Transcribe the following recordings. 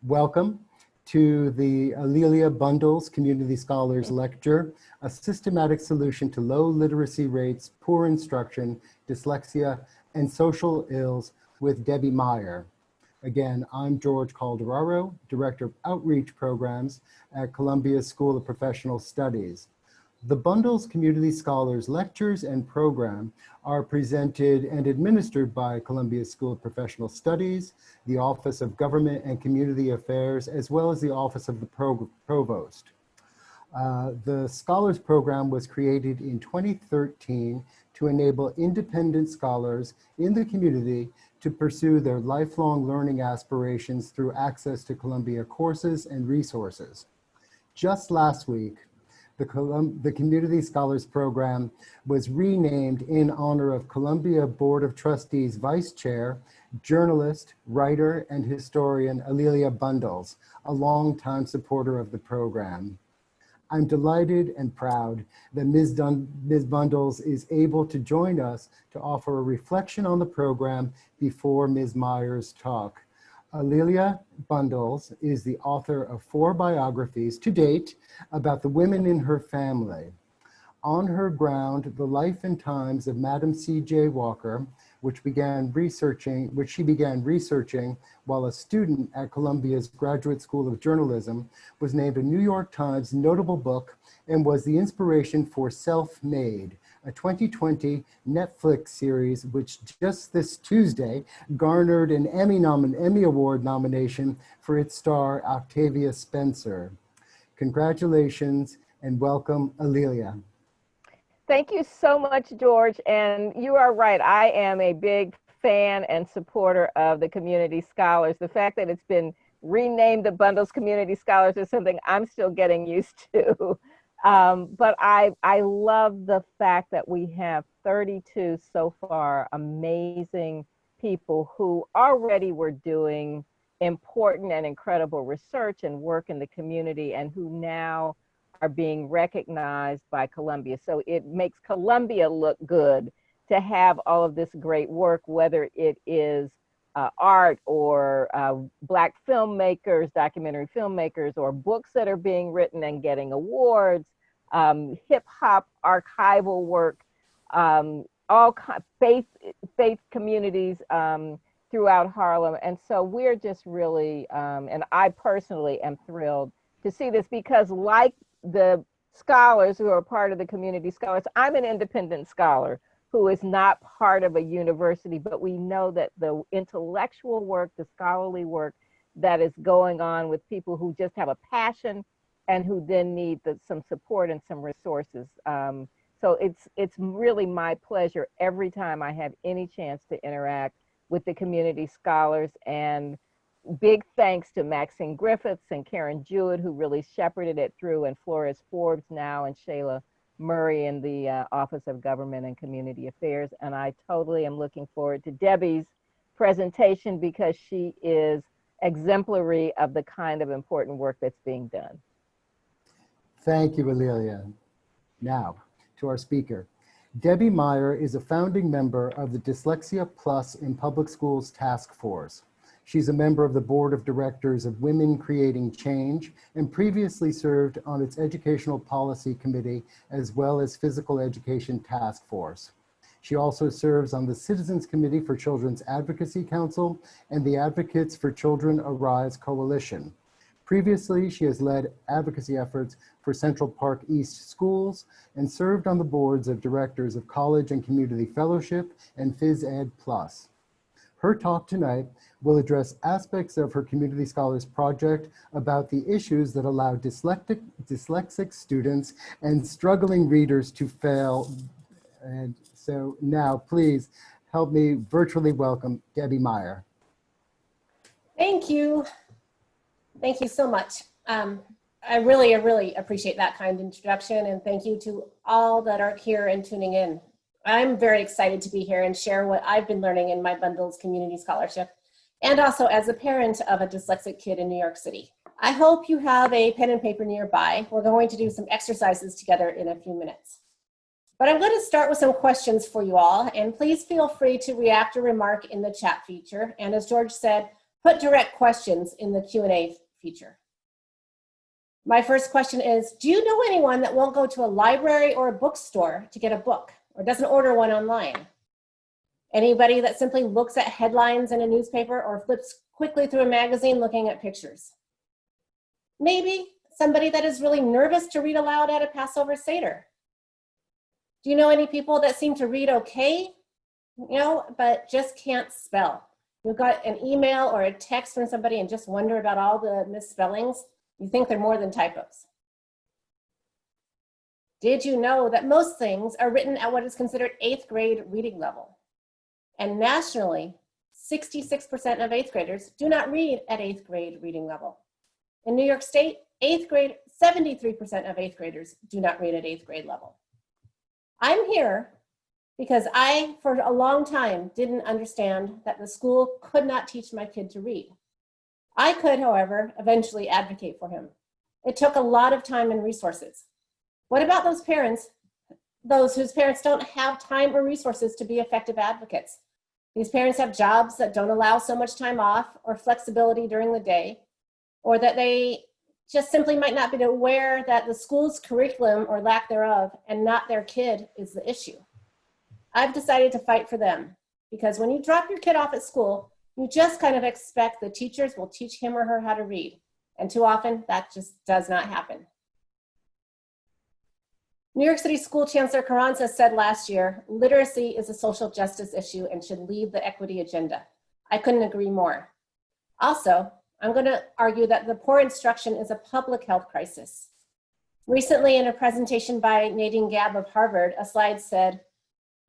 Welcome to the Alelia Bundles Community Scholars Lecture, a systematic solution to low literacy rates, poor instruction, dyslexia, and social ills with Debbie Meyer. Again, I'm George Calderaro, Director of Outreach Programs at Columbia School of Professional Studies. The Bundles Community Scholars Lectures and Program are presented and administered by Columbia School of Professional Studies, the Office of Government and Community Affairs, as well as the Office of the Provost. The Scholars Program was created in 2013 to enable independent scholars in the community to pursue their lifelong learning aspirations through access to Columbia courses and resources. Just last week, the Community Scholars Program was renamed in honor of Columbia Board of Trustees Vice Chair, journalist, writer, and historian Alelia Bundles, a longtime supporter of the program. I'm delighted and proud that Ms. Bundles is able to join us to offer a reflection on the program before Ms. Meyer's talk. Alelia Bundles is the author of 4 biographies to date about the women in her family. On Her Ground, The Life and Times of Madam C.J. Walker, which she began researching while a student at Columbia's Graduate School of Journalism, was named a New York Times notable book and was the inspiration for Self-Made, a 2020 Netflix series which just this Tuesday garnered an Emmy Award nomination for its star Octavia Spencer. Congratulations and welcome, Alelia. Thank you so much, George. And you are right. I am a big fan and supporter of the Community Scholars. The fact that it's been renamed the Bundles Community Scholars is something I'm still getting used to. But I love the fact that we have 32 so far amazing people who already were doing important and incredible research and work in the community and who now are being recognized by Columbia. So it makes Columbia look good to have all of this great work, whether it is art or Black filmmakers, documentary filmmakers, or books that are being written and getting awards, hip hop archival work, all faith communities throughout Harlem. And so we're just really, and I personally am thrilled to see this because like the scholars who are part of the Community Scholars, I'm an independent scholar who is not part of a university, but we know that the intellectual work, the scholarly work that is going on with people who just have a passion and who then need some support and some resources. So it's really my pleasure every time I have any chance to interact with the Community Scholars, and big thanks to Maxine Griffiths and Karen Jewett, who really shepherded it through, and Flores Forbes now, and Shayla Murray in the Office of Government and Community Affairs. And I totally am looking forward to Debbie's presentation because she is exemplary of the kind of important work that's being done. Thank you, Alelia. Now, to our speaker. Debbie Meyer is a founding member of the Dyslexia Plus in Public Schools Task Force. She's a member of the Board of Directors of Women Creating Change and previously served on its Educational Policy Committee as well as Physical Education Task Force. She also serves on the Citizens Committee for Children's Advocacy Council and the Advocates for Children Arise Coalition. Previously, she has led advocacy efforts for Central Park East Schools and served on the boards of directors of College and Community Fellowship and Phys Ed Plus. Her talk tonight will address aspects of her Community Scholars Project about the issues that allow dyslexic students and struggling readers to fail. And so now, please help me virtually welcome Debbie Meyer. Thank you. Thank you so much. I really appreciate that kind introduction, and thank you to all that are here and tuning in. I'm very excited to be here and share what I've been learning in my Bundles Community Scholarship, and also as a parent of a dyslexic kid in New York City. I hope you have a pen and paper nearby. We're going to do some exercises together in a few minutes. But I'm going to start with some questions for you all, and please feel free to react or remark in the chat feature. And as George said, put direct questions in the Q&A feature. My first question is, do you know anyone that won't go to a library or a bookstore to get a book or doesn't order one online? Anybody that simply looks at headlines in a newspaper or flips quickly through a magazine looking at pictures? Maybe somebody that is really nervous to read aloud at a Passover Seder. Do you know any people that seem to read okay, but just can't spell? You've got an email or a text from somebody and just wonder about all the misspellings. You think they're more than typos. Did you know that most things are written at what is considered 8th grade reading level? And nationally, 66% of 8th graders do not read at 8th grade reading level. In New York State, 8th grade, 73% of 8th graders do not read at 8th grade level. I'm here because I, for a long time, didn't understand that the school could not teach my kid to read. I could, however, eventually advocate for him. It took a lot of time and resources. What about those parents, those whose parents don't have time or resources to be effective advocates? These parents have jobs that don't allow so much time off or flexibility during the day, or that they just simply might not be aware that the school's curriculum or lack thereof and not their kid is the issue. I've decided to fight for them because when you drop your kid off at school, you just kind of expect the teachers will teach him or her how to read. And too often that just does not happen. New York City School Chancellor Carranza said last year, literacy is a social justice issue and should lead the equity agenda. I couldn't agree more. Also, I'm going to argue that the poor instruction is a public health crisis. Recently, in a presentation by Nadine Gabb of Harvard, a slide said,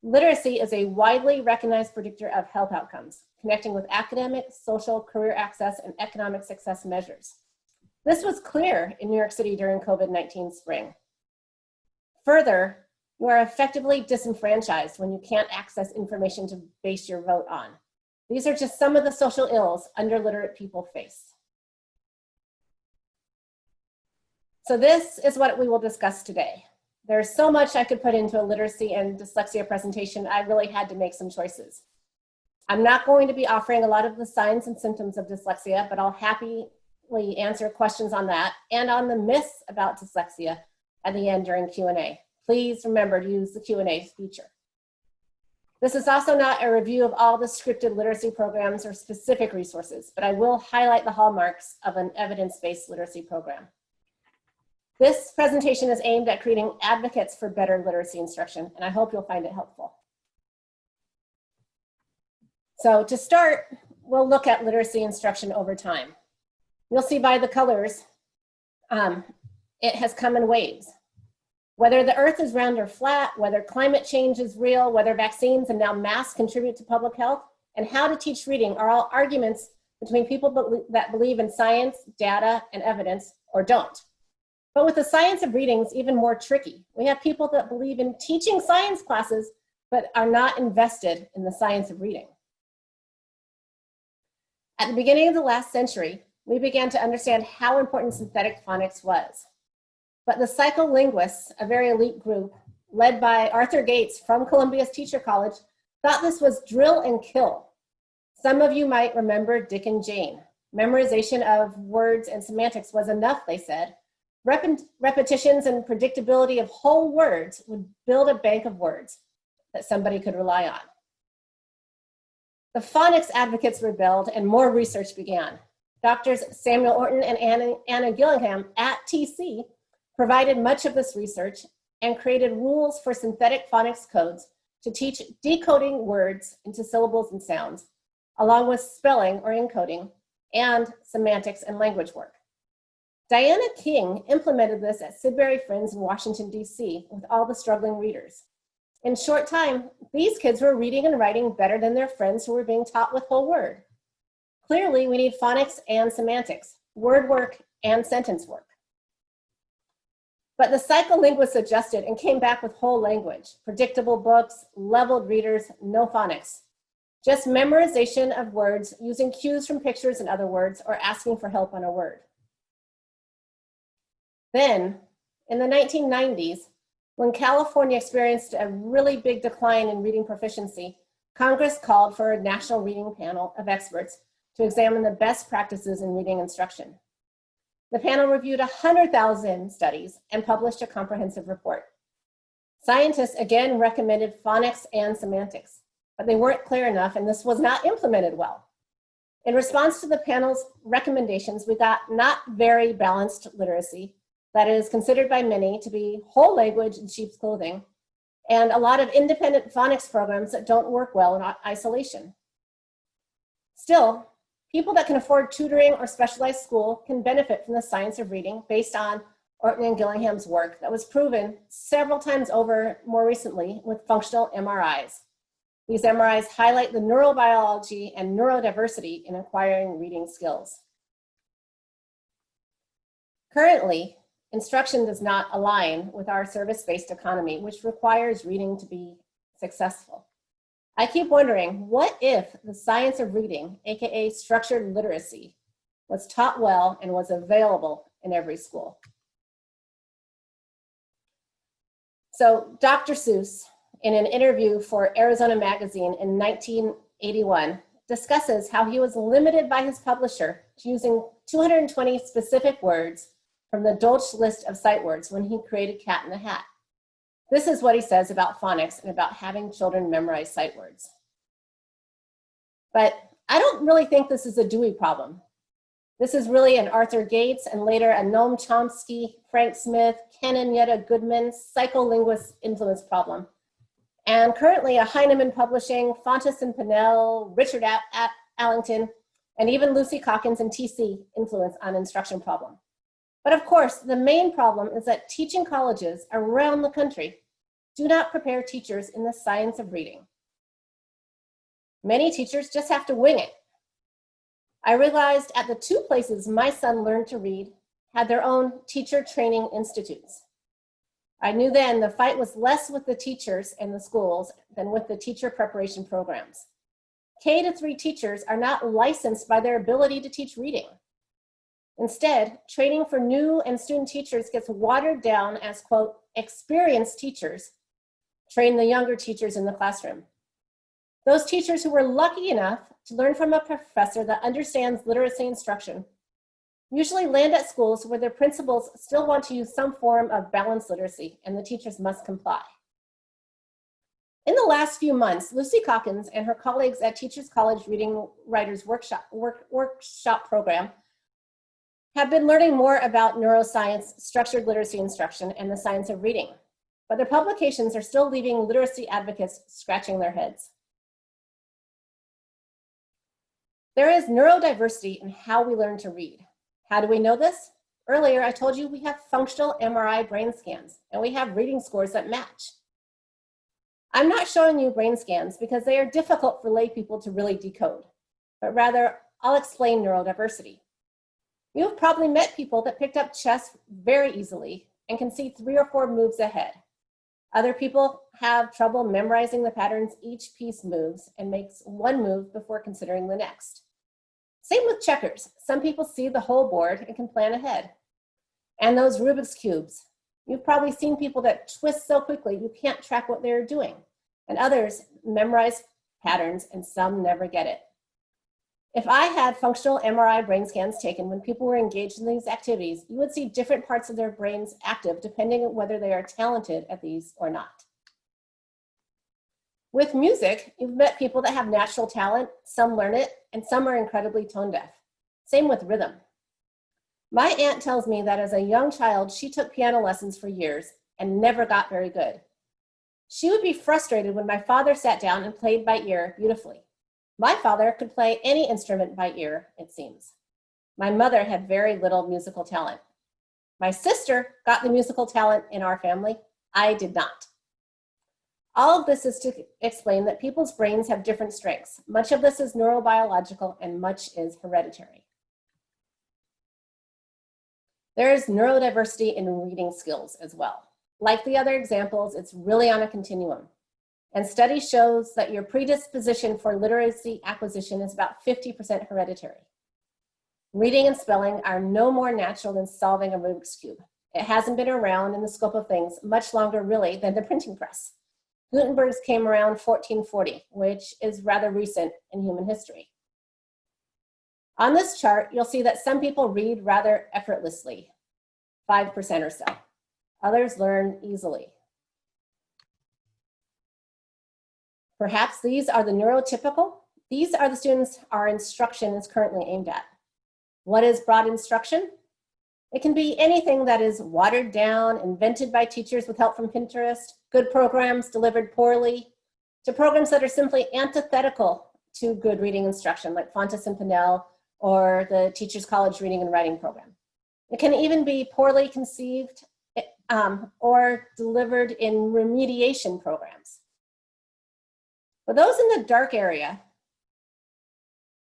literacy is a widely recognized predictor of health outcomes, connecting with academic, social, career access, and economic success measures. This was clear in New York City during COVID-19 spring. Further, you are effectively disenfranchised when you can't access information to base your vote on. These are just some of the social ills underliterate people face. So this is what we will discuss today. There's so much I could put into a literacy and dyslexia presentation, I really had to make some choices. I'm not going to be offering a lot of the signs and symptoms of dyslexia, but I'll happily answer questions on that and on the myths about dyslexia at the end during Q&A. Please remember to use the Q&A feature. This is also not a review of all the scripted literacy programs or specific resources, but I will highlight the hallmarks of an evidence-based literacy program. This presentation is aimed at creating advocates for better literacy instruction, and I hope you'll find it helpful. So to start, we'll look at literacy instruction over time. You'll see by the colors, it has come in waves. Whether the earth is round or flat, whether climate change is real, whether vaccines and now masks contribute to public health, and how to teach reading are all arguments between people that believe in science, data, and evidence, or don't. But with the science of reading, it's even more tricky. We have people that believe in teaching science classes, but are not invested in the science of reading. At the beginning of the last century, we began to understand how important synthetic phonics was. But the psycholinguists, a very elite group, led by Arthur Gates from Columbia's Teacher College, thought this was drill and kill. Some of you might remember Dick and Jane. Memorization of words and semantics was enough, they said. Repetitions and predictability of whole words would build a bank of words that somebody could rely on. The phonics advocates rebelled and more research began. Doctors Samuel Orton and Anna Gillingham at TC provided much of this research and created rules for synthetic phonics codes to teach decoding words into syllables and sounds, along with spelling or encoding and semantics and language work. Diana King implemented this at Sidbury Friends in Washington, DC, with all the struggling readers. In a short time, these kids were reading and writing better than their friends who were being taught with whole word. Clearly, we need phonics and semantics, word work and sentence work. But the psycholinguists adjusted and came back with whole language, predictable books, leveled readers, no phonics. Just memorization of words using cues from pictures and other words or asking for help on a word. Then, in the 1990s, when California experienced a really big decline in reading proficiency, Congress called for a national reading panel of experts to examine the best practices in reading instruction. The panel reviewed 100,000 studies and published a comprehensive report. Scientists again recommended phonics and semantics, but they weren't clear enough and this was not implemented well. In response to the panel's recommendations, we got not very balanced literacy that is considered by many to be whole language in sheep's clothing, and a lot of independent phonics programs that don't work well in isolation. Still, people that can afford tutoring or specialized school can benefit from the science of reading based on Orton and Gillingham's work that was proven several times over more recently with functional MRIs. These MRIs highlight the neurobiology and neurodiversity in acquiring reading skills. Currently, instruction does not align with our service-based economy, which requires reading to be successful. I keep wondering, what if the science of reading, AKA structured literacy, was taught well and was available in every school? So Dr. Seuss, in an interview for Arizona Magazine in 1981, discusses how he was limited by his publisher to using 220 specific words from the Dolch list of sight words when he created Cat in the Hat. This is what he says about phonics and about having children memorize sight words. But I don't really think this is a Dewey problem. This is really an Arthur Gates and later a Noam Chomsky, Frank Smith, Ken and Yetta Goodman psycholinguist influence problem. And currently a Heinemann Publishing, Fontes and Pinnell, Richard Allington, and even Lucy Calkins and TC influence on instruction problem. But of course, the main problem is that teaching colleges around the country do not prepare teachers in the science of reading. Many teachers just have to wing it. I realized at the two places my son learned to read had their own teacher training institutes. I knew then the fight was less with the teachers and the schools than with the teacher preparation programs. K-3 teachers are not licensed by their ability to teach reading. Instead, training for new and student teachers gets watered down as, quote, experienced teachers train the younger teachers in the classroom. Those teachers who were lucky enough to learn from a professor that understands literacy instruction usually land at schools where their principals still want to use some form of balanced literacy and the teachers must comply. In the last few months, Lucy Calkins and her colleagues at Teachers College Reading Writers Workshop Program have been learning more about neuroscience, structured literacy instruction, and the science of reading. But their publications are still leaving literacy advocates scratching their heads. There is neurodiversity in how we learn to read. How do we know this? Earlier, I told you we have functional MRI brain scans, and we have reading scores that match. I'm not showing you brain scans because they are difficult for lay people to really decode, but rather I'll explain neurodiversity. You've probably met people that picked up chess very easily and can see 3 or 4 moves ahead. Other people have trouble memorizing the patterns each piece moves and makes one move before considering the next. Same with checkers. Some people see the whole board and can plan ahead. And those Rubik's Cubes. You've probably seen people that twist so quickly you can't track what they're doing. And others memorize patterns and some never get it. If I had functional MRI brain scans taken when people were engaged in these activities, you would see different parts of their brains active depending on whether they are talented at these or not. With music, you've met people that have natural talent, some learn it, and some are incredibly tone deaf. Same with rhythm. My aunt tells me that as a young child, she took piano lessons for years and never got very good. She would be frustrated when my father sat down and played by ear beautifully. My father could play any instrument by ear, it seems. My mother had very little musical talent. My sister got the musical talent in our family. I did not. All of this is to explain that people's brains have different strengths. Much of this is neurobiological and much is hereditary. There is neurodiversity in reading skills as well. Like the other examples, it's really on a continuum. And study shows that your predisposition for literacy acquisition is about 50% hereditary. Reading and spelling are no more natural than solving a Rubik's Cube. It hasn't been around in the scope of things much longer really than the printing press. Gutenberg's came around 1440, which is rather recent in human history. On this chart, you'll see that some people read rather effortlessly, 5% or so. Others learn easily. Perhaps these are the neurotypical. These are the students our instruction is currently aimed at. What is broad instruction? It can be anything that is watered down, invented by teachers with help from Pinterest, good programs delivered poorly, to programs that are simply antithetical to good reading instruction, like Fontes and Pinnell, or the Teachers College Reading and Writing Program. It can even be poorly conceived or delivered in remediation programs. For those in the dark area,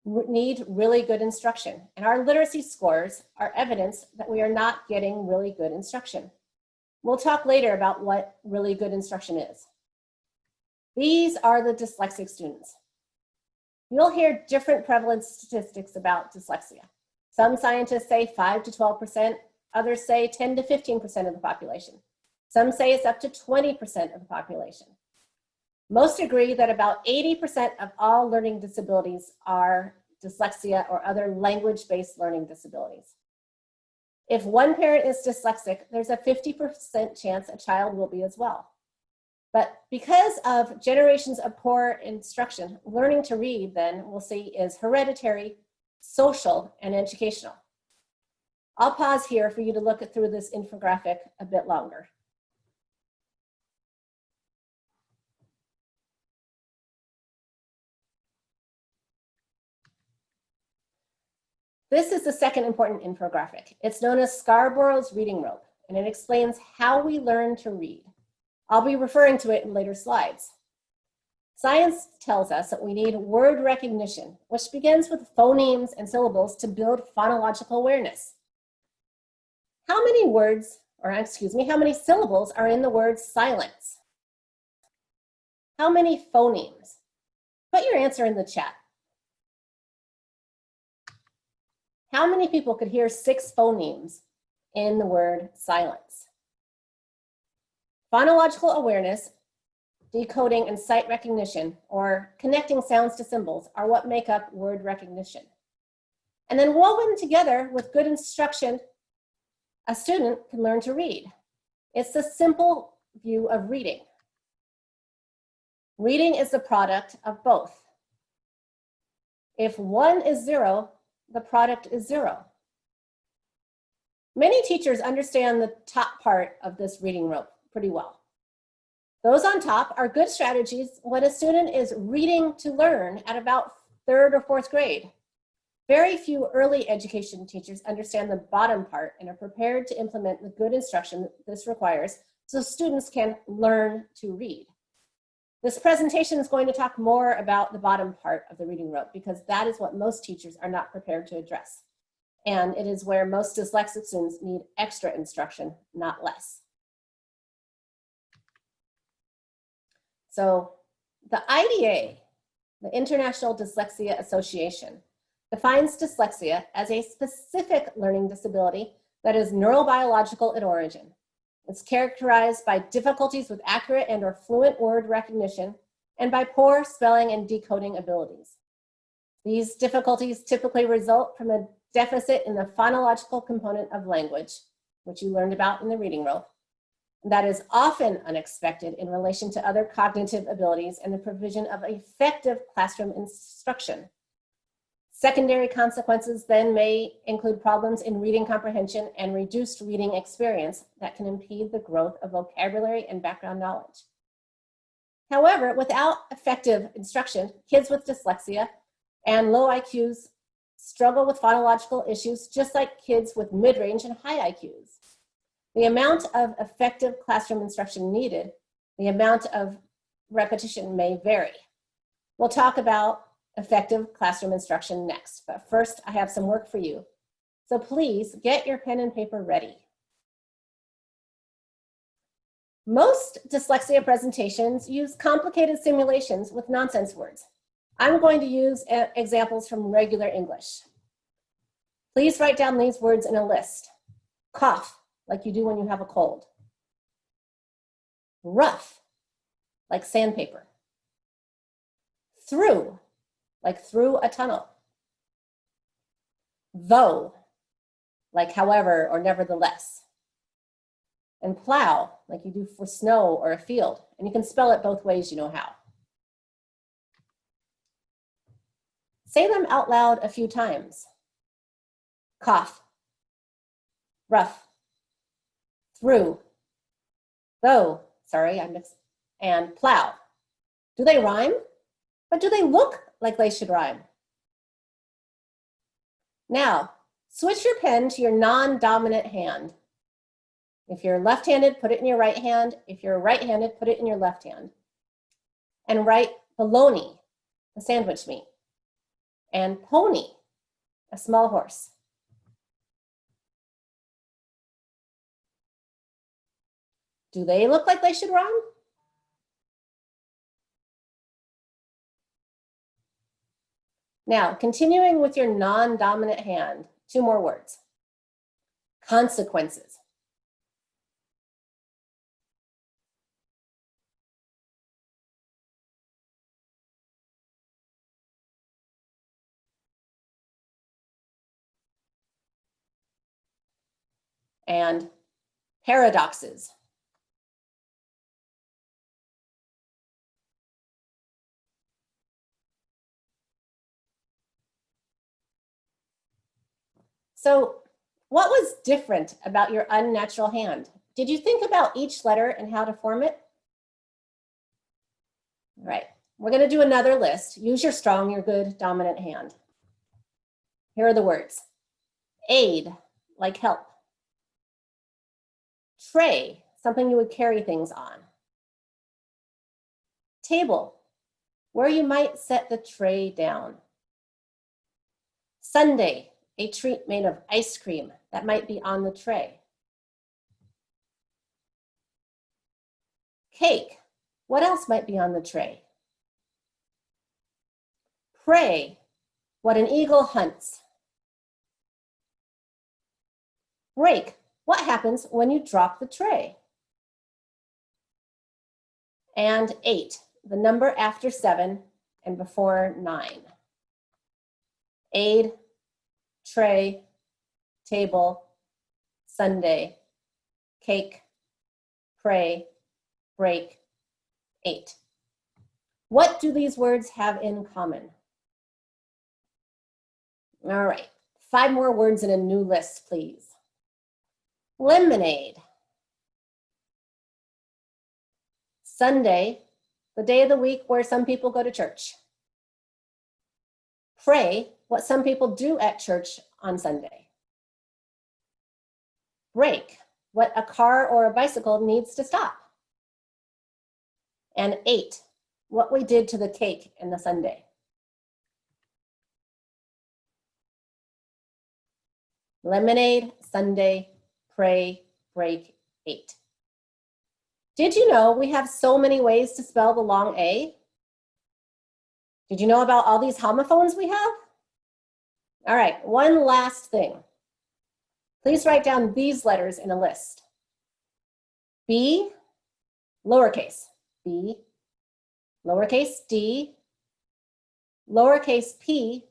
need really good instruction, and our literacy scores are evidence that we are not getting really good instruction. We'll talk later about what really good instruction is. These are the dyslexic students. You'll hear different prevalence statistics about dyslexia. Some scientists say 5 to 12%, others say 10 to 15% of the population. Some say it's up to 20% of the population. Most agree that about 80% of all learning disabilities are dyslexia or other language-based learning disabilities. If one parent is dyslexic, there's a 50% chance a child will be as well. But because of generations of poor instruction, learning to read, then, we'll see, is hereditary, social, and educational. I'll pause here for you to look through this infographic a bit longer. This is the second important infographic. It's known as Scarborough's reading rope, and it explains how we learn to read. I'll be referring to it in later slides. Science tells us that we need word recognition, which begins with phonemes and syllables to build phonological awareness. How many words, or excuse me, how many syllables are in the word silence? How many phonemes? Put your answer in the chat. How many people could hear 6 phonemes in the word silence? Phonological awareness, decoding, and sight recognition, or connecting sounds to symbols, are what make up word recognition. And then woven together with good instruction, a student can learn to read. It's the simple view of reading. Reading is the product of both. If 1 is 0, the product is 0. Many teachers understand the top part of this reading rope pretty well. Those on top are good strategies when a student is reading to learn at about 3rd or 4th grade. Very few early education teachers understand the bottom part and are prepared to implement the good instruction this requires so students can learn to read. This presentation is going to talk more about the bottom part of the reading rope because that is what most teachers are not prepared to address. And it is where most dyslexic students need extra instruction, not less. So the IDA, the International Dyslexia Association, defines dyslexia as a specific learning disability that is neurobiological in origin. It's characterized by difficulties with accurate and/or fluent word recognition and by poor spelling and decoding abilities. These difficulties typically result from a deficit in the phonological component of language, which you learned about in the reading rope, that is often unexpected in relation to other cognitive abilities and the provision of effective classroom instruction. Secondary consequences then may include problems in reading comprehension and reduced reading experience that can impede the growth of vocabulary and background knowledge. However, without effective instruction, kids with dyslexia and low IQs struggle with phonological issues just like kids with mid-range and high IQs. The amount of effective classroom instruction needed, the amount of repetition may vary. We'll talk about effective classroom instruction next, but first I have some work for you. So please get your pen and paper ready. Most dyslexia presentations use complicated simulations with nonsense words. I'm going to use examples from regular English. Please write down these words in a list. Cough, like you do when you have a cold. Rough, like sandpaper. Through, like through a tunnel. Though, like however or nevertheless. And plow, like you do for snow or a field. And you can spell it both ways you know how. Say them out loud a few times. Cough, rough, through, though, sorry, I mixed, and plow. Do they rhyme? But do they look like they should rhyme? Now, switch your pen to your non-dominant hand. If you're left-handed, put it in your right hand. If you're right-handed, put it in your left hand. And write bologna, the sandwich meat, and pony, a small horse. Do they look like they should rhyme? Now, continuing with your non-dominant hand, 2 more words. Consequences. And paradoxes. So what was different about your unnatural hand? Did you think about each letter and how to form it? All right, we're going to do another list. Use your strong, your good, dominant hand. Here are the words. Aid, like help. Tray, something you would carry things on. Table, where you might set the tray down. Sundae, a treat made of ice cream that might be on the tray. Cake, what else might be on the tray? Prey, what an eagle hunts. Break, what happens when you drop the tray? And 8, the number after 7 and before 9. Aid, tray, table, Sunday, cake, pray, break, 8. What do these words have in common? All right, 5 more words in a new list, please. Lemonade. Sunday, the day of the week where some people go to church. Pray, what some people do at church on Sunday. Break, what a car or a bicycle needs to stop. And 8, what we did to the cake in the Sunday. Lemonade, Sunday, pray, break, 8. Did you know we have so many ways to spell the long A? Did you know about all these homophones we have? All right, one last thing. Please write down these letters in a list. B, lowercase, B, lowercase d, lowercase p,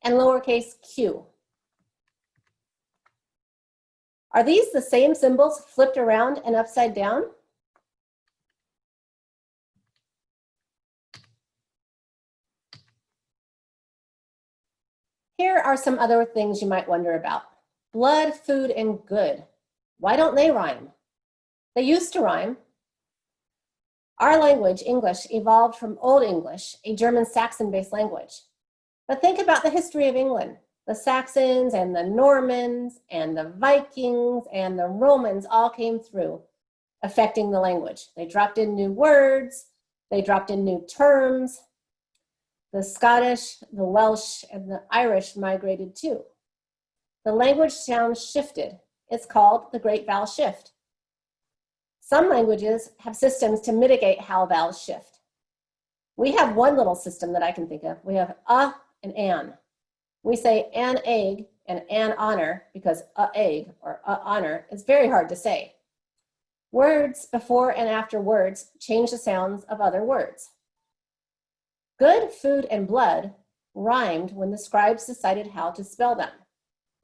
and lowercase q. Are these the same symbols flipped around and upside down? Here are some other things you might wonder about. Blood, food, and good. Why don't they rhyme? They used to rhyme. Our language, English, evolved from Old English, a German Saxon-based language. But think about the history of England. The Saxons and the Normans and the Vikings and the Romans all came through, affecting the language. They dropped in new words, they dropped in new terms. The Scottish, the Welsh, and the Irish migrated too. The language sound shifted. It's called the Great Vowel Shift. Some languages have systems to mitigate how vowels shift. We have one little system that I can think of. We have and an. We say an egg and an honor because a egg or a honor is very hard to say. Words before and after words change the sounds of other words. Good, food, and blood rhymed when the scribes decided how to spell them.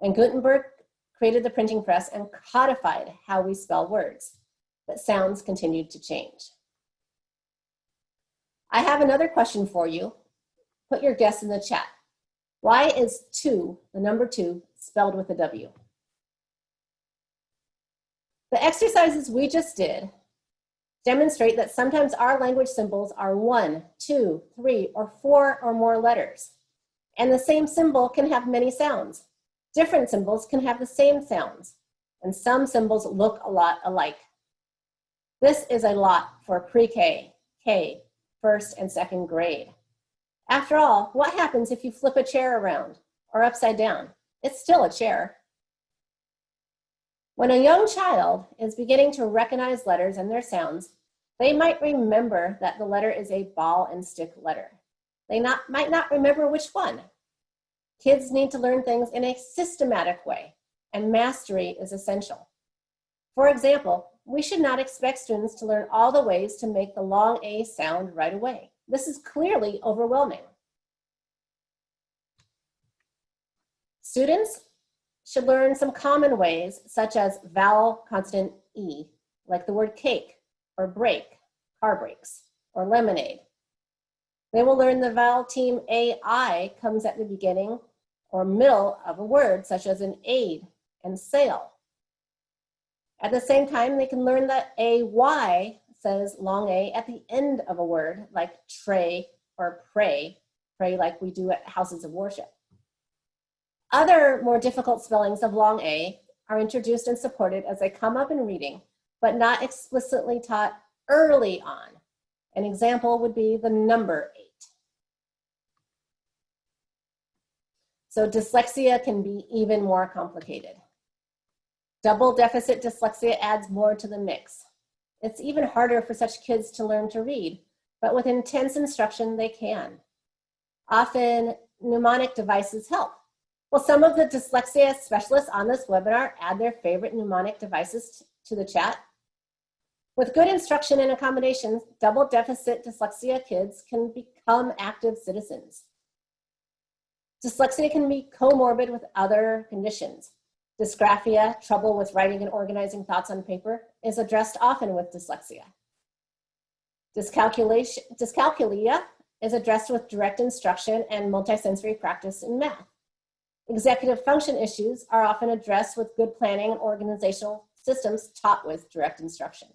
And Gutenberg created the printing press and codified how we spell words, but sounds continued to change. I have another question for you. Put your guess in the chat. Why is 2, the number 2, spelled with a W? The exercises we just did demonstrate that sometimes our language symbols are 1, 2, 3, or 4 or more letters. And the same symbol can have many sounds. Different symbols can have the same sounds. And some symbols look a lot alike. This is a lot for pre-K, K, first and second grade. After all, what happens if you flip a chair around or upside down? It's still a chair. When a young child is beginning to recognize letters and their sounds, they might remember that the letter is a ball and stick letter. They might not remember which one. Kids need to learn things in a systematic way, and mastery is essential. For example, we should not expect students to learn all the ways to make the long A sound right away. This is clearly overwhelming. Students should learn some common ways, such as vowel consonant E, like the word cake, or break, car brakes, or lemonade. They will learn the vowel team AI comes at the beginning or middle of a word, such as an aid and sail. At the same time, they can learn that AY says long A at the end of a word, like tray or pray like we do at houses of worship. Other more difficult spellings of long A are introduced and supported as they come up in reading, but not explicitly taught early on. An example would be the number 8. So dyslexia can be even more complicated. Double deficit dyslexia adds more to the mix. It's even harder for such kids to learn to read, but with intense instruction, they can. Often, mnemonic devices help. Will some of the dyslexia specialists on this webinar add their favorite mnemonic devices to the chat? With good instruction and accommodations, double deficit dyslexia kids can become active citizens. Dyslexia can be comorbid with other conditions. Dysgraphia, trouble with writing and organizing thoughts on paper, is addressed often with dyslexia. Dyscalculia is addressed with direct instruction and multisensory practice in math. Executive function issues are often addressed with good planning and organizational systems taught with direct instruction.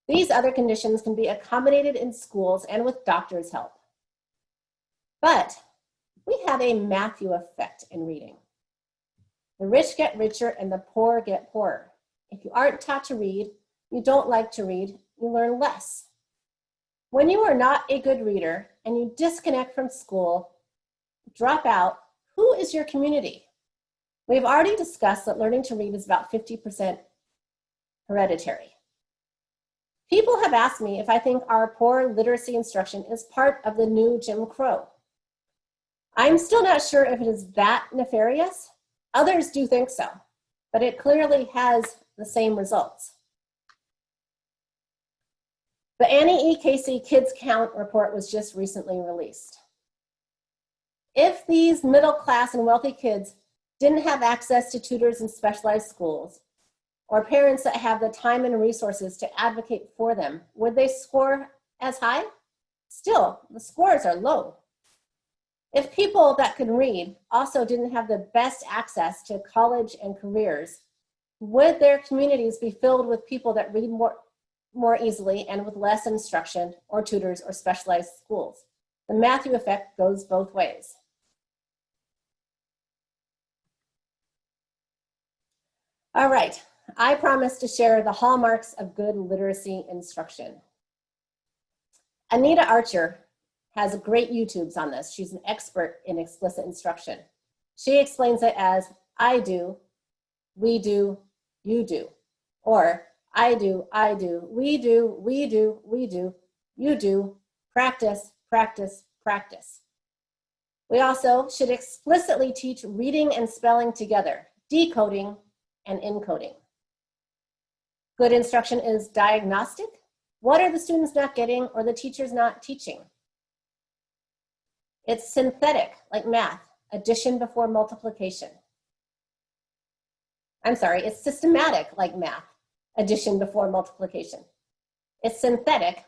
These other conditions can be accommodated in schools and with doctors' help. But we have a Matthew effect in reading. The rich get richer and the poor get poorer. If you aren't taught to read, you don't like to read, you learn less. When you are not a good reader and you disconnect from school, drop out, who is your community? We've already discussed that learning to read is about 50% hereditary. People have asked me if I think our poor literacy instruction is part of the new Jim Crow. I'm still not sure if it is that nefarious. Others do think so, but it clearly has the same results. The Annie E. Casey Kids Count report was just recently released. If these middle class and wealthy kids didn't have access to tutors in specialized schools, or parents that have the time and resources to advocate for them, would they score as high? Still, the scores are low. If people that can read also didn't have the best access to college and careers, would their communities be filled with people that read more easily and with less instruction or tutors or specialized schools? The Matthew effect goes both ways. All right, I promised to share the hallmarks of good literacy instruction. Anita Archer has great YouTubes on this. She's an expert in explicit instruction. She explains it as I do, we do, you do, or I do, we do, we do, we do, you do, practice, practice, practice. We also should explicitly teach reading and spelling together, decoding and encoding. Good instruction is diagnostic. What are the students not getting or the teachers not teaching? It's synthetic, like math. addition before multiplication. I'm sorry, it's systematic like math, addition before multiplication. It's synthetic,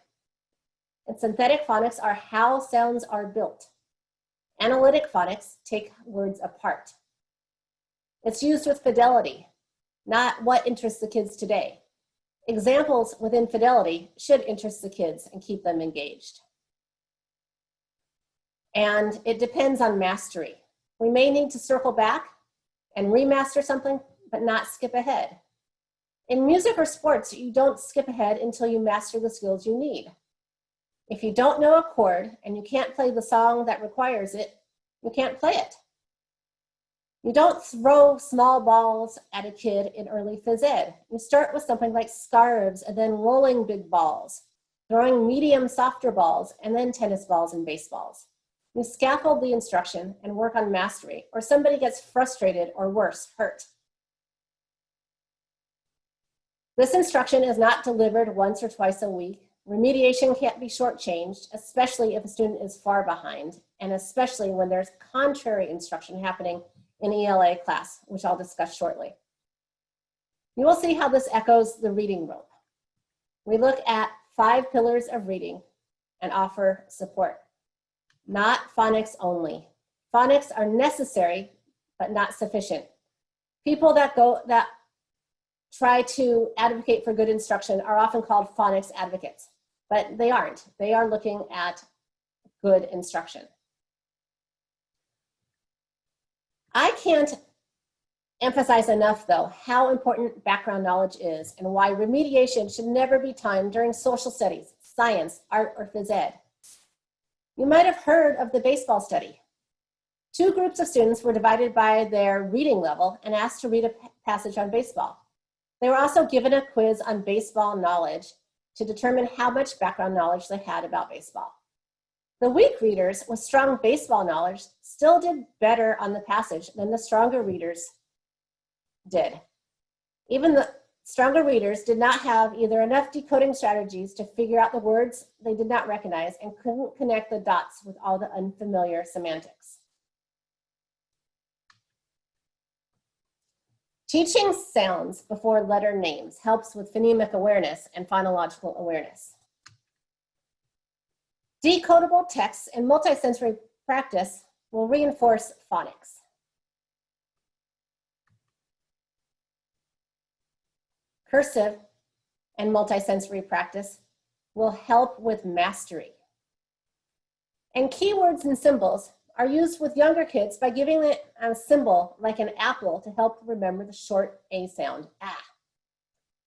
and synthetic phonics are how sounds are built. Analytic phonics take words apart. It's used with fidelity, not what interests the kids today. Examples within fidelity should interest the kids and keep them engaged. And it depends on mastery. We may need to circle back and remaster something, but not skip ahead. In music or sports, you don't skip ahead until you master the skills you need. If you don't know a chord and you can't play the song that requires it, you can't play it. You don't throw small balls at a kid in early phys ed. You start with something like scarves and then rolling big balls, throwing medium softer balls, and then tennis balls and baseballs. You scaffold the instruction and work on mastery, or somebody gets frustrated or worse, hurt. This instruction is not delivered once or twice a week. Remediation can't be shortchanged, especially if a student is far behind, and especially when there's contrary instruction happening in ELA class, which I'll discuss shortly. You will see how this echoes the reading rope. We look at 5 pillars of reading and offer support. Not phonics only. Phonics are necessary, but not sufficient. People that try to advocate for good instruction are often called phonics advocates, but they aren't. They are looking at good instruction. I can't emphasize enough, though, how important background knowledge is and why remediation should never be timed during social studies, science, art, or phys ed. You might have heard of the baseball study. 2 groups of students were divided by their reading level and asked to read a passage on baseball. They were also given a quiz on baseball knowledge to determine how much background knowledge they had about baseball. The weak readers with strong baseball knowledge still did better on the passage than the stronger readers did. Even the stronger readers did not have either enough decoding strategies to figure out the words they did not recognize and couldn't connect the dots with all the unfamiliar semantics. Teaching sounds before letter names helps with phonemic awareness and phonological awareness. Decodable texts and multisensory practice will reinforce phonics. Cursive and multisensory practice will help with mastery. And keywords and symbols are used with younger kids by giving it a symbol like an apple to help remember the short A sound, ah.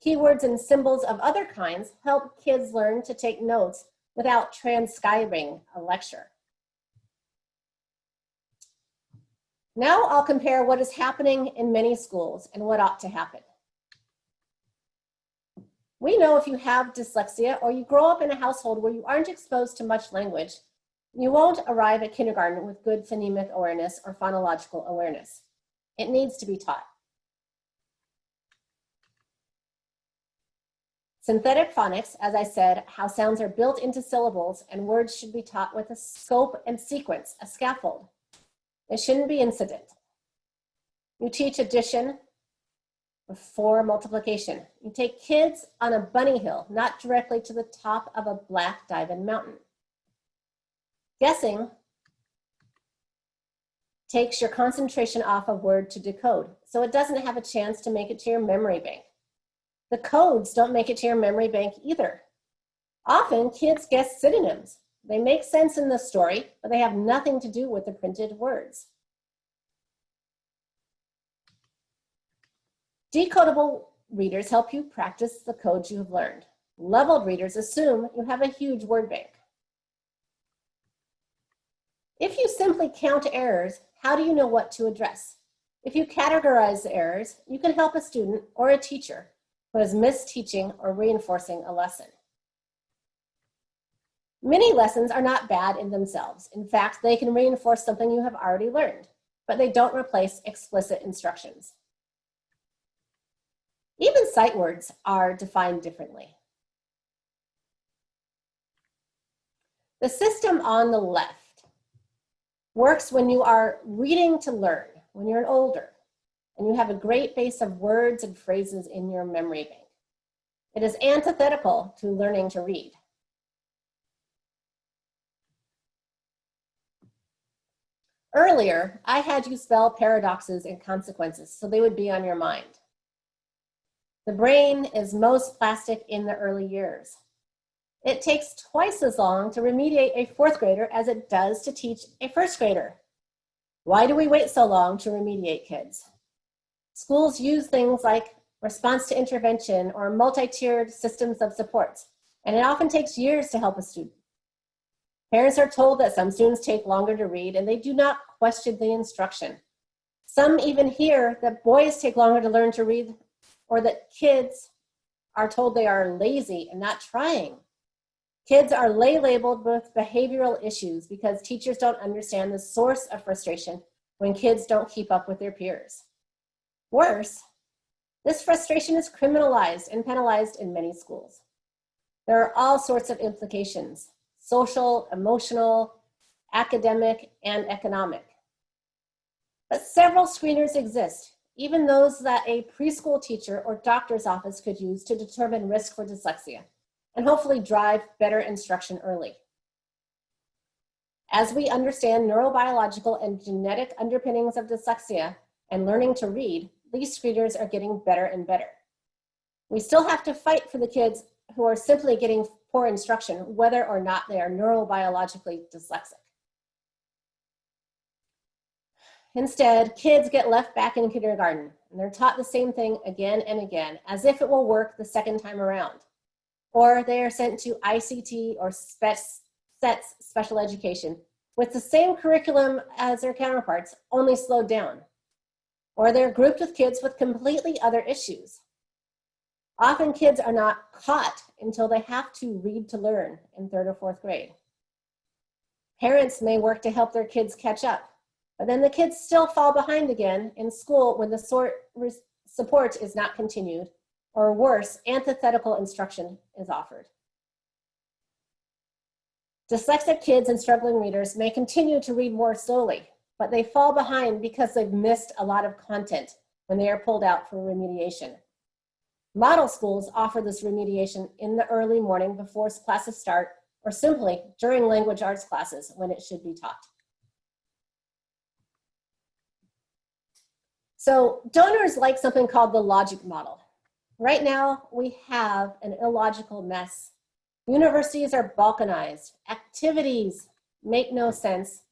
Keywords and symbols of other kinds help kids learn to take notes without transcribing a lecture. Now I'll compare what is happening in many schools and what ought to happen. We know if you have dyslexia or you grow up in a household where you aren't exposed to much language, you won't arrive at kindergarten with good phonemic awareness or phonological awareness. It needs to be taught. Synthetic phonics, as I said, how sounds are built into syllables and words should be taught with a scope and sequence, a scaffold. It shouldn't be incident. You teach addition before multiplication. You take kids on a bunny hill, not directly to the top of a black diamond mountain. Guessing takes your concentration off a word to decode, so it doesn't have a chance to make it to your memory bank. The codes don't make it to your memory bank either. Often, kids guess synonyms. They make sense in the story, but they have nothing to do with the printed words. Decodable readers help you practice the codes you have learned. Leveled readers assume you have a huge word bank. If you simply count errors, how do you know what to address? If you categorize the errors, you can help a student or a teacher who is misteaching or reinforcing a lesson. Many lessons are not bad in themselves. In fact, they can reinforce something you have already learned, but they don't replace explicit instructions. Even sight words are defined differently. The system on the left works when you are reading to learn, when you're older, and you have a great base of words and phrases in your memory bank. It is antithetical to learning to read. Earlier, I had you spell paradoxes and consequences so they would be on your mind. The brain is most plastic in the early years. It takes twice as long to remediate a fourth grader as it does to teach a first grader. Why do we wait so long to remediate kids? Schools use things like response to intervention or multi-tiered systems of supports, and it often takes years to help a student. Parents are told that some students take longer to read, and they do not question the instruction. Some even hear that boys take longer to learn to read, or that kids are told they are lazy and not trying. Kids are labeled with behavioral issues because teachers don't understand the source of frustration when kids don't keep up with their peers. Worse, this frustration is criminalized and penalized in many schools. There are all sorts of implications: social, emotional, academic, and economic. But several screeners exist, even those that a preschool teacher or doctor's office could use to determine risk for dyslexia and hopefully drive better instruction early. As we understand neurobiological and genetic underpinnings of dyslexia and learning to read, these screeners are getting better and better. We still have to fight for the kids who are simply getting poor instruction, whether or not they are neurobiologically dyslexic. Instead, kids get left back in kindergarten, and they're taught the same thing again and again, as if it will work the second time around. Or they are sent to ICT or SETS special education with the same curriculum as their counterparts, only slowed down. Or they're grouped with kids with completely other issues. Often kids are not caught until they have to read to learn in 3rd or 4th grade. Parents may work to help their kids catch up, but then the kids still fall behind again in school when the support is not continued, or worse, antithetical instruction is offered. Dyslexic kids and struggling readers may continue to read more slowly, but they fall behind because they've missed a lot of content when they are pulled out for remediation. Model schools offer this remediation in the early morning before classes start, or simply during language arts classes when it should be taught. So donors like something called the logic model. Right now, we have an illogical mess. Universities are balkanized, activities make no sense,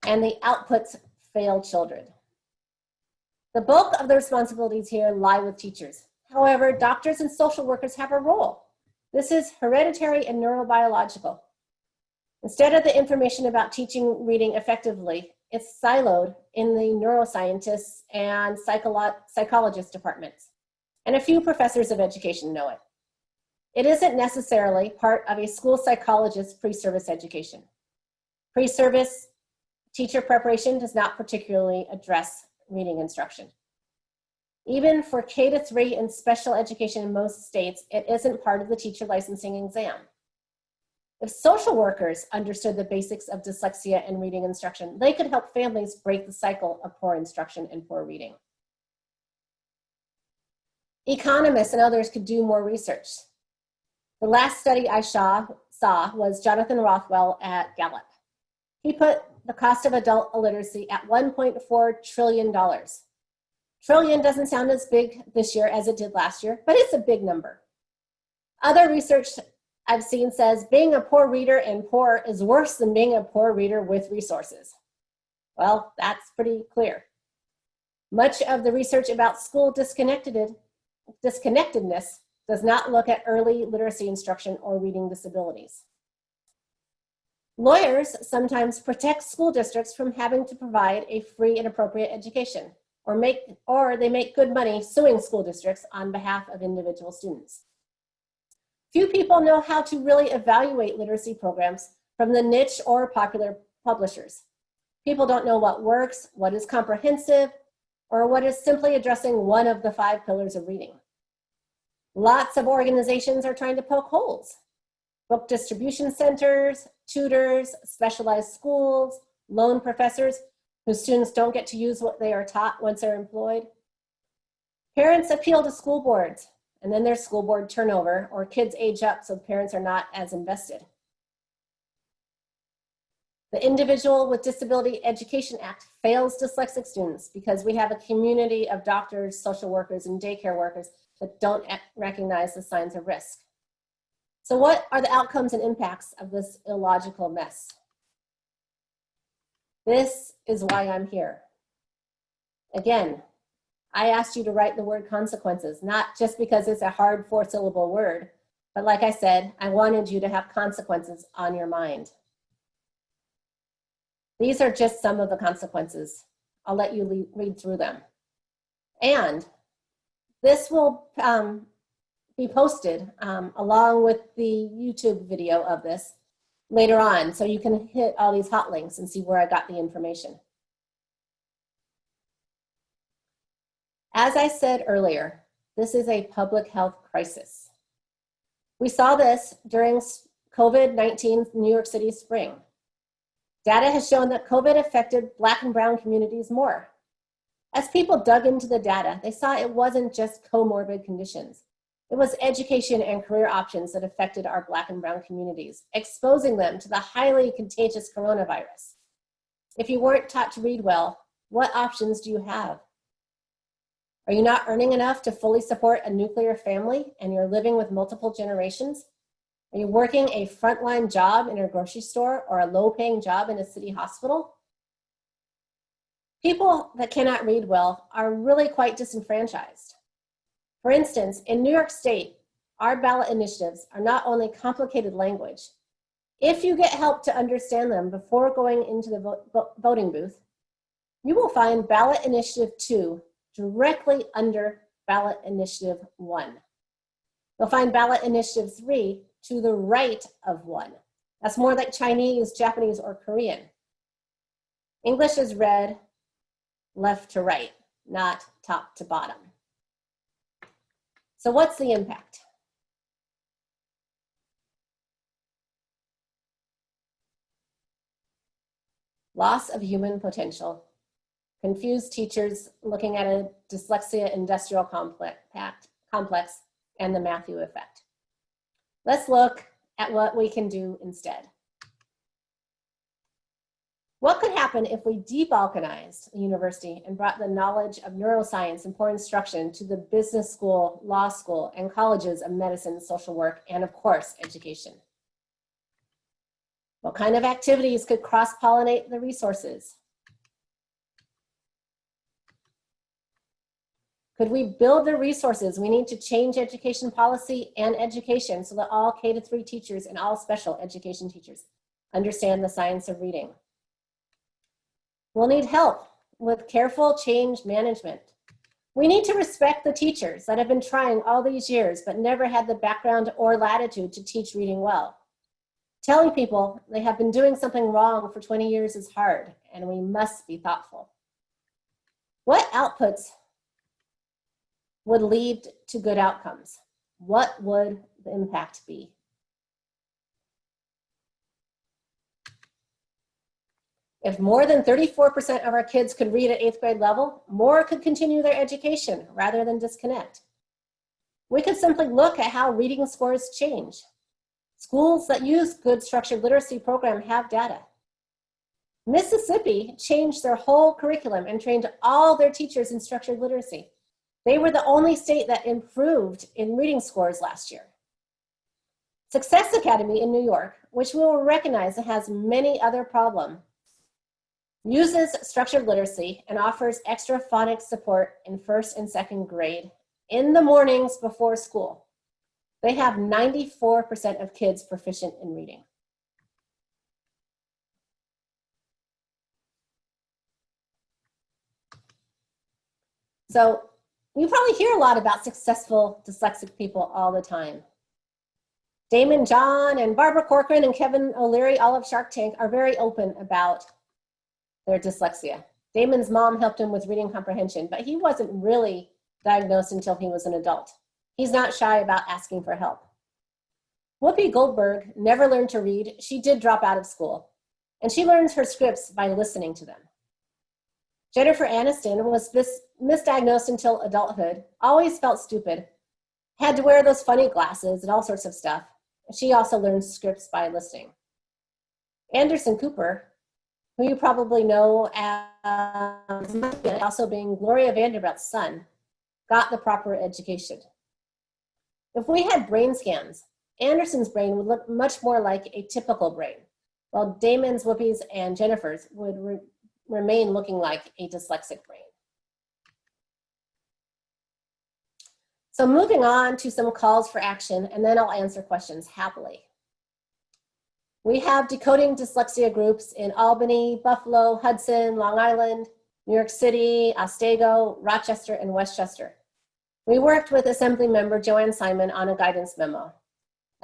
and the outputs fail children. The bulk of the responsibilities here lie with teachers. However, doctors and social workers have a role. This is hereditary and neurobiological. Instead of the information about teaching reading effectively, it's siloed in the neuroscientists and psychologist departments, and a few professors of education know it. It isn't necessarily part of a school psychologist's pre-service education. Pre-service teacher preparation does not particularly address reading instruction. Even for K-3 in special education in most states, it isn't part of the teacher licensing exam. If social workers understood the basics of dyslexia and reading instruction, they could help families break the cycle of poor instruction and poor reading. Economists and others could do more research. The last study I saw was Jonathan Rothwell at Gallup. He put the cost of adult illiteracy at $1.4 trillion. Trillion doesn't sound as big this year as it did last year, but it's a big number. Other research I've seen says being a poor reader and poor is worse than being a poor reader with resources. Well, that's pretty clear. Much of the research about school disconnectedness does not look at early literacy instruction or reading disabilities. Lawyers sometimes protect school districts from having to provide a free and appropriate education, or they make good money suing school districts on behalf of individual students. Few people know how to really evaluate literacy programs from the niche or popular publishers. People don't know what works, what is comprehensive, or what is simply addressing one of the 5 pillars of reading. Lots of organizations are trying to poke holes. book distribution centers, tutors, specialized schools, lone professors whose students don't get to use what they are taught once they're employed. Parents appeal to school boards, and then there's school board turnover, or kids age up so parents are not as invested. The Individual with Disability Education Act fails dyslexic students because we have a community of doctors, social workers, and daycare workers that don't recognize the signs of risk. So what are the outcomes and impacts of this illogical mess? This is why I'm here. Again, I asked you to write the word consequences, not just because it's a hard 4-syllable word, but like I said, I wanted you to have consequences on your mind. These are just some of the consequences. I'll let you read through them. And this will be posted along with the YouTube video of this later on, so you can hit all these hot links and see where I got the information. As I said earlier, this is a public health crisis. We saw this during COVID-19 New York City spring. Data has shown that COVID affected Black and brown communities more. As people dug into the data, they saw it wasn't just comorbid conditions. It was education and career options that affected our Black and brown communities, exposing them to the highly contagious coronavirus. If you weren't taught to read well, what options do you have? Are you not earning enough to fully support a nuclear family and you're living with multiple generations? Are you working a frontline job in a grocery store or a low-paying job in a city hospital? People that cannot read well are really quite disenfranchised. For instance, in New York State, our ballot initiatives are not only complicated language. If you get help to understand them before going into the voting booth, you will find ballot initiative 2 directly under ballot initiative 1. You'll find ballot initiative 3 to the right of 1. That's more like Chinese, Japanese, or Korean. English is read left to right, not top to bottom. So what's the impact? Loss of human potential, confused teachers looking at a dyslexia industrial complex, and the Matthew effect. Let's look at what we can do instead. What could happen if we de-balkanized the university and brought the knowledge of neuroscience and poor instruction to the business school, law school, and colleges of medicine, social work, and of course, education? What kind of activities could cross-pollinate the resources? Could we build the resources we need to change education policy and education so that all K-3 teachers and all special education teachers understand the science of reading? We'll need help with careful change management. We need to respect the teachers that have been trying all these years but never had the background or latitude to teach reading well. Telling people they have been doing something wrong for 20 years is hard, and we must be thoughtful. What outputs would lead to good outcomes? What would the impact be? If more than 34% of our kids could read at 8th grade level, more could continue their education rather than disconnect. We could simply look at how reading scores change. Schools that use good structured literacy program have data. Mississippi changed their whole curriculum and trained all their teachers in structured literacy. They were the only state that improved in reading scores last year. Success Academy in New York, which we will recognize it has many other problems, uses structured literacy and offers extra phonics support in 1st and 2nd grade in the mornings before school. They have 94% of kids proficient in reading. So you probably hear a lot about successful dyslexic people all the time. Damon John and Barbara Corcoran and Kevin O'Leary, all of Shark Tank, are very open about their dyslexia. Damon's mom helped him with reading comprehension, but he wasn't really diagnosed until he was an adult. He's not shy about asking for help. Whoopi Goldberg never learned to read. She did drop out of school, and she learns her scripts by listening to them. Jennifer Aniston was misdiagnosed until adulthood, always felt stupid, had to wear those funny glasses and all sorts of stuff. She also learned scripts by listening. Anderson Cooper, who you probably know as also being Gloria Vanderbilt's son, got the proper education. If we had brain scans, Anderson's brain would look much more like a typical brain, while Damon's, Whoopi's, and Jennifer's would remain looking like a dyslexic brain. So moving on to some calls for action, and then I'll answer questions happily. We have decoding dyslexia groups in Albany, Buffalo, Hudson, Long Island, New York City, Otsego, Rochester, and Westchester. We worked with Assembly member Joanne Simon on a guidance memo.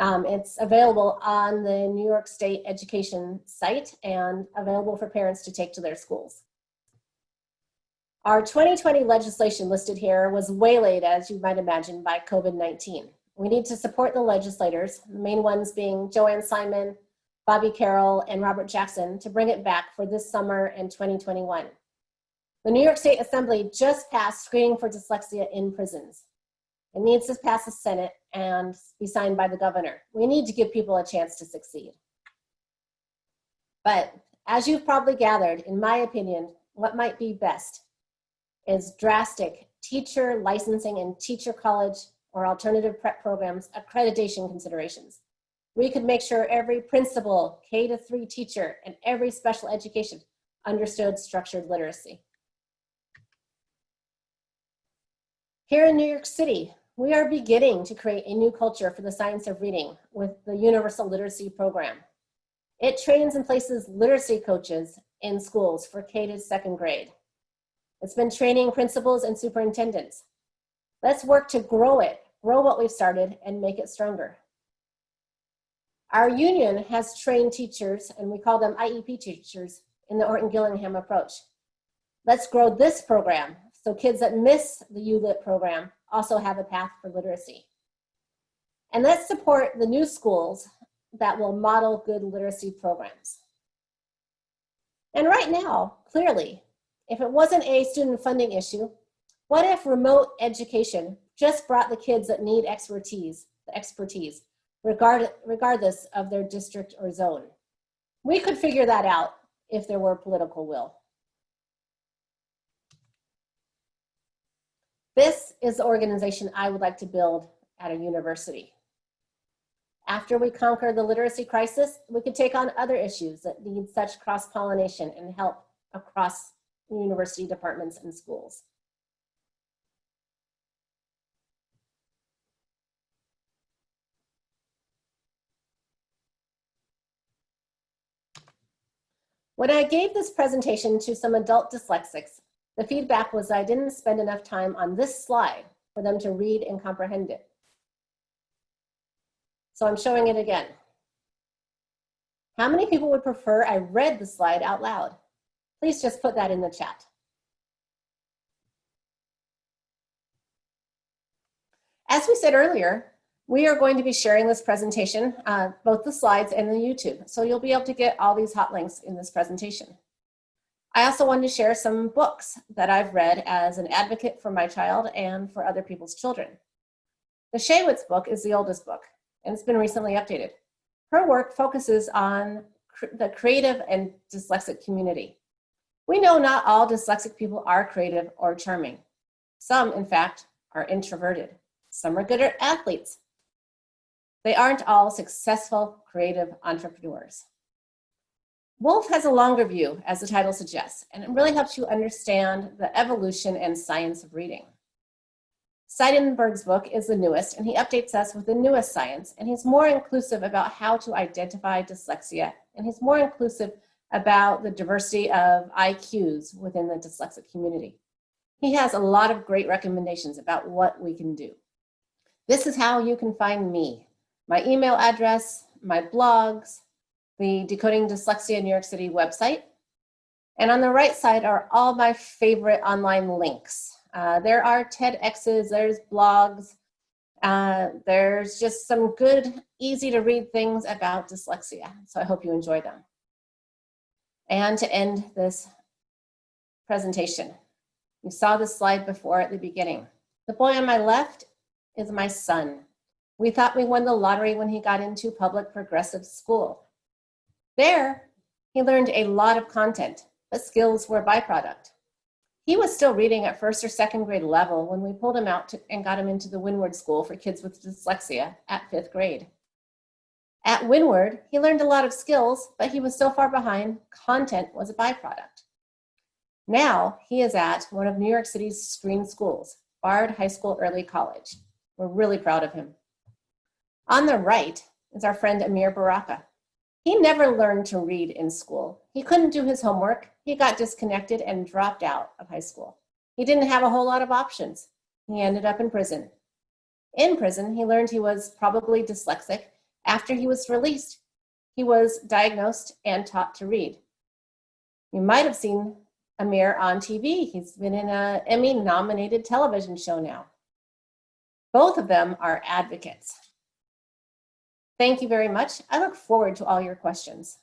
It's available on the New York State Education site and available for parents to take to their schools. Our 2020 legislation listed here was waylaid, as you might imagine, by COVID-19. We need to support the legislators, the main ones being Joanne Simon, Bobby Carroll, and Robert Jackson, to bring it back for this summer and 2021. The New York State Assembly just passed screening for dyslexia in prisons. It needs to pass the Senate and be signed by the governor. We need to give people a chance to succeed. But as you've probably gathered, in my opinion, what might be best is drastic teacher licensing and teacher college or alternative prep programs accreditation considerations. We could make sure every principal, K-3 teacher, and every special education understood structured literacy. Here in New York City, we are beginning to create a new culture for the science of reading with the Universal Literacy Program. It trains and places literacy coaches in schools for K to second grade. It's been training principals and superintendents. Let's work to grow it, grow what we've started, and make it stronger. Our union has trained teachers, and we call them IEP teachers, in the Orton-Gillingham approach. Let's grow this program so kids that miss the ULIT program also have a path for literacy. And let's support the new schools that will model good literacy programs. And right now, clearly, if it wasn't a student funding issue, what if remote education just brought the kids that need expertise, regardless of their district or zone? We could figure that out if there were political will. This is the organization I would like to build at a university. After we conquer the literacy crisis, we could take on other issues that need such cross-pollination and help across university departments and schools. When I gave this presentation to some adult dyslexics, the feedback was I didn't spend enough time on this slide for them to read and comprehend it. So I'm showing it again. How many people would prefer I read the slide out loud? Please just put that in the chat. As we said earlier, we are going to be sharing this presentation, both the slides and the YouTube. So you'll be able to get all these hot links in this presentation. I also wanted to share some books that I've read as an advocate for my child and for other people's children. The Shaywitz book is the oldest book, and it's been recently updated. Her work focuses on the creative and dyslexic community. We know not all dyslexic people are creative or charming. Some, in fact, are introverted. Some are good athletes. They aren't all successful, creative entrepreneurs. Wolf has a longer view, as the title suggests, and it really helps you understand the evolution and science of reading. Seidenberg's book is the newest, and he updates us with the newest science, and he's more inclusive about how to identify dyslexia, and he's more inclusive about the diversity of IQs within the dyslexic community. He has a lot of great recommendations about what we can do. This is how you can find me. My email address, my blogs, the Decoding Dyslexia New York City website. And on the right side are all my favorite online links. There are TEDx's, there's blogs, There's just some good, easy to read things about dyslexia. So I hope you enjoy them. And to end this presentation, you saw this slide before at the beginning. The boy on my left is my son. We thought we won the lottery when he got into public progressive school. There, he learned a lot of content, but skills were a byproduct. He was still reading at first or second grade level when we pulled him out and got him into the Windward School for kids with dyslexia at 5th grade. At Windward, he learned a lot of skills, but he was so far behind, content was a byproduct. Now, he is at one of New York City's screen schools, Bard High School Early College. We're really proud of him. On the right is our friend Amir Baraka. He never learned to read in school. He couldn't do his homework. He got disconnected and dropped out of high school. He didn't have a whole lot of options. He ended up in prison. In prison, he learned he was probably dyslexic. After he was released, he was diagnosed and taught to read. You might have seen Amir on TV. He's been in an Emmy-nominated television show now. Both of them are advocates. Thank you very much. I look forward to all your questions.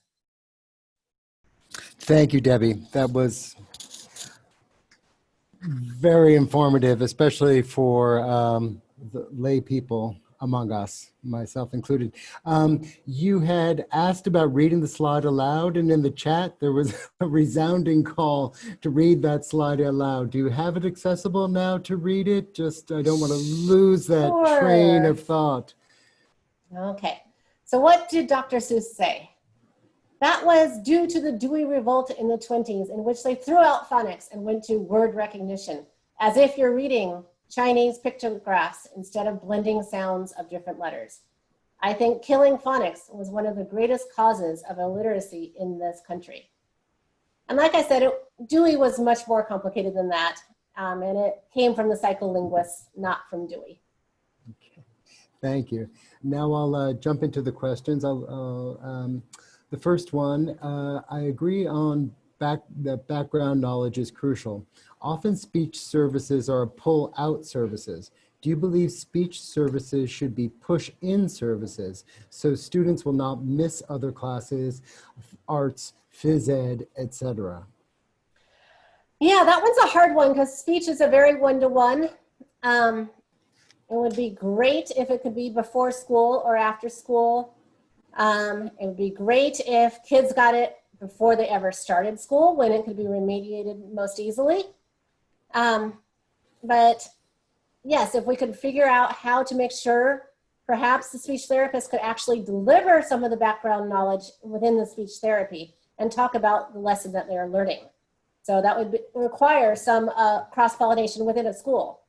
Thank you, Debbie. That was very informative, especially for the lay people among us, myself included. You had asked about reading the slide aloud, and in the chat, there was a resounding call to read that slide aloud. Do you have it accessible now to read it? Just, I don't want to lose that train of thought. Okay, so what did Dr. Seuss say? That was due to the Dewey Revolt in the 20s, in which they threw out phonics and went to word recognition, as if you're reading Chinese pictographs instead of blending sounds of different letters. I think killing phonics was one of the greatest causes of illiteracy in this country. And like I said, Dewey was much more complicated than that, and it came from the psycholinguists, not from Dewey. Okay. Thank you. Now I'll jump into the questions. The first one, I agree on that background knowledge is crucial. Often speech services are pull-out services. Do you believe speech services should be push-in services so students will not miss other classes, arts, phys ed, etc.? Yeah, that one's a hard one because speech is a very one-to-one. It would be great if it could be before school or after school. It would be great if kids got it before they ever started school, when it could be remediated most easily. But yes, if we could figure out how to make sure perhaps the speech therapist could actually deliver some of the background knowledge within the speech therapy and talk about the lesson that they're learning. So that would require some cross-pollination within a school.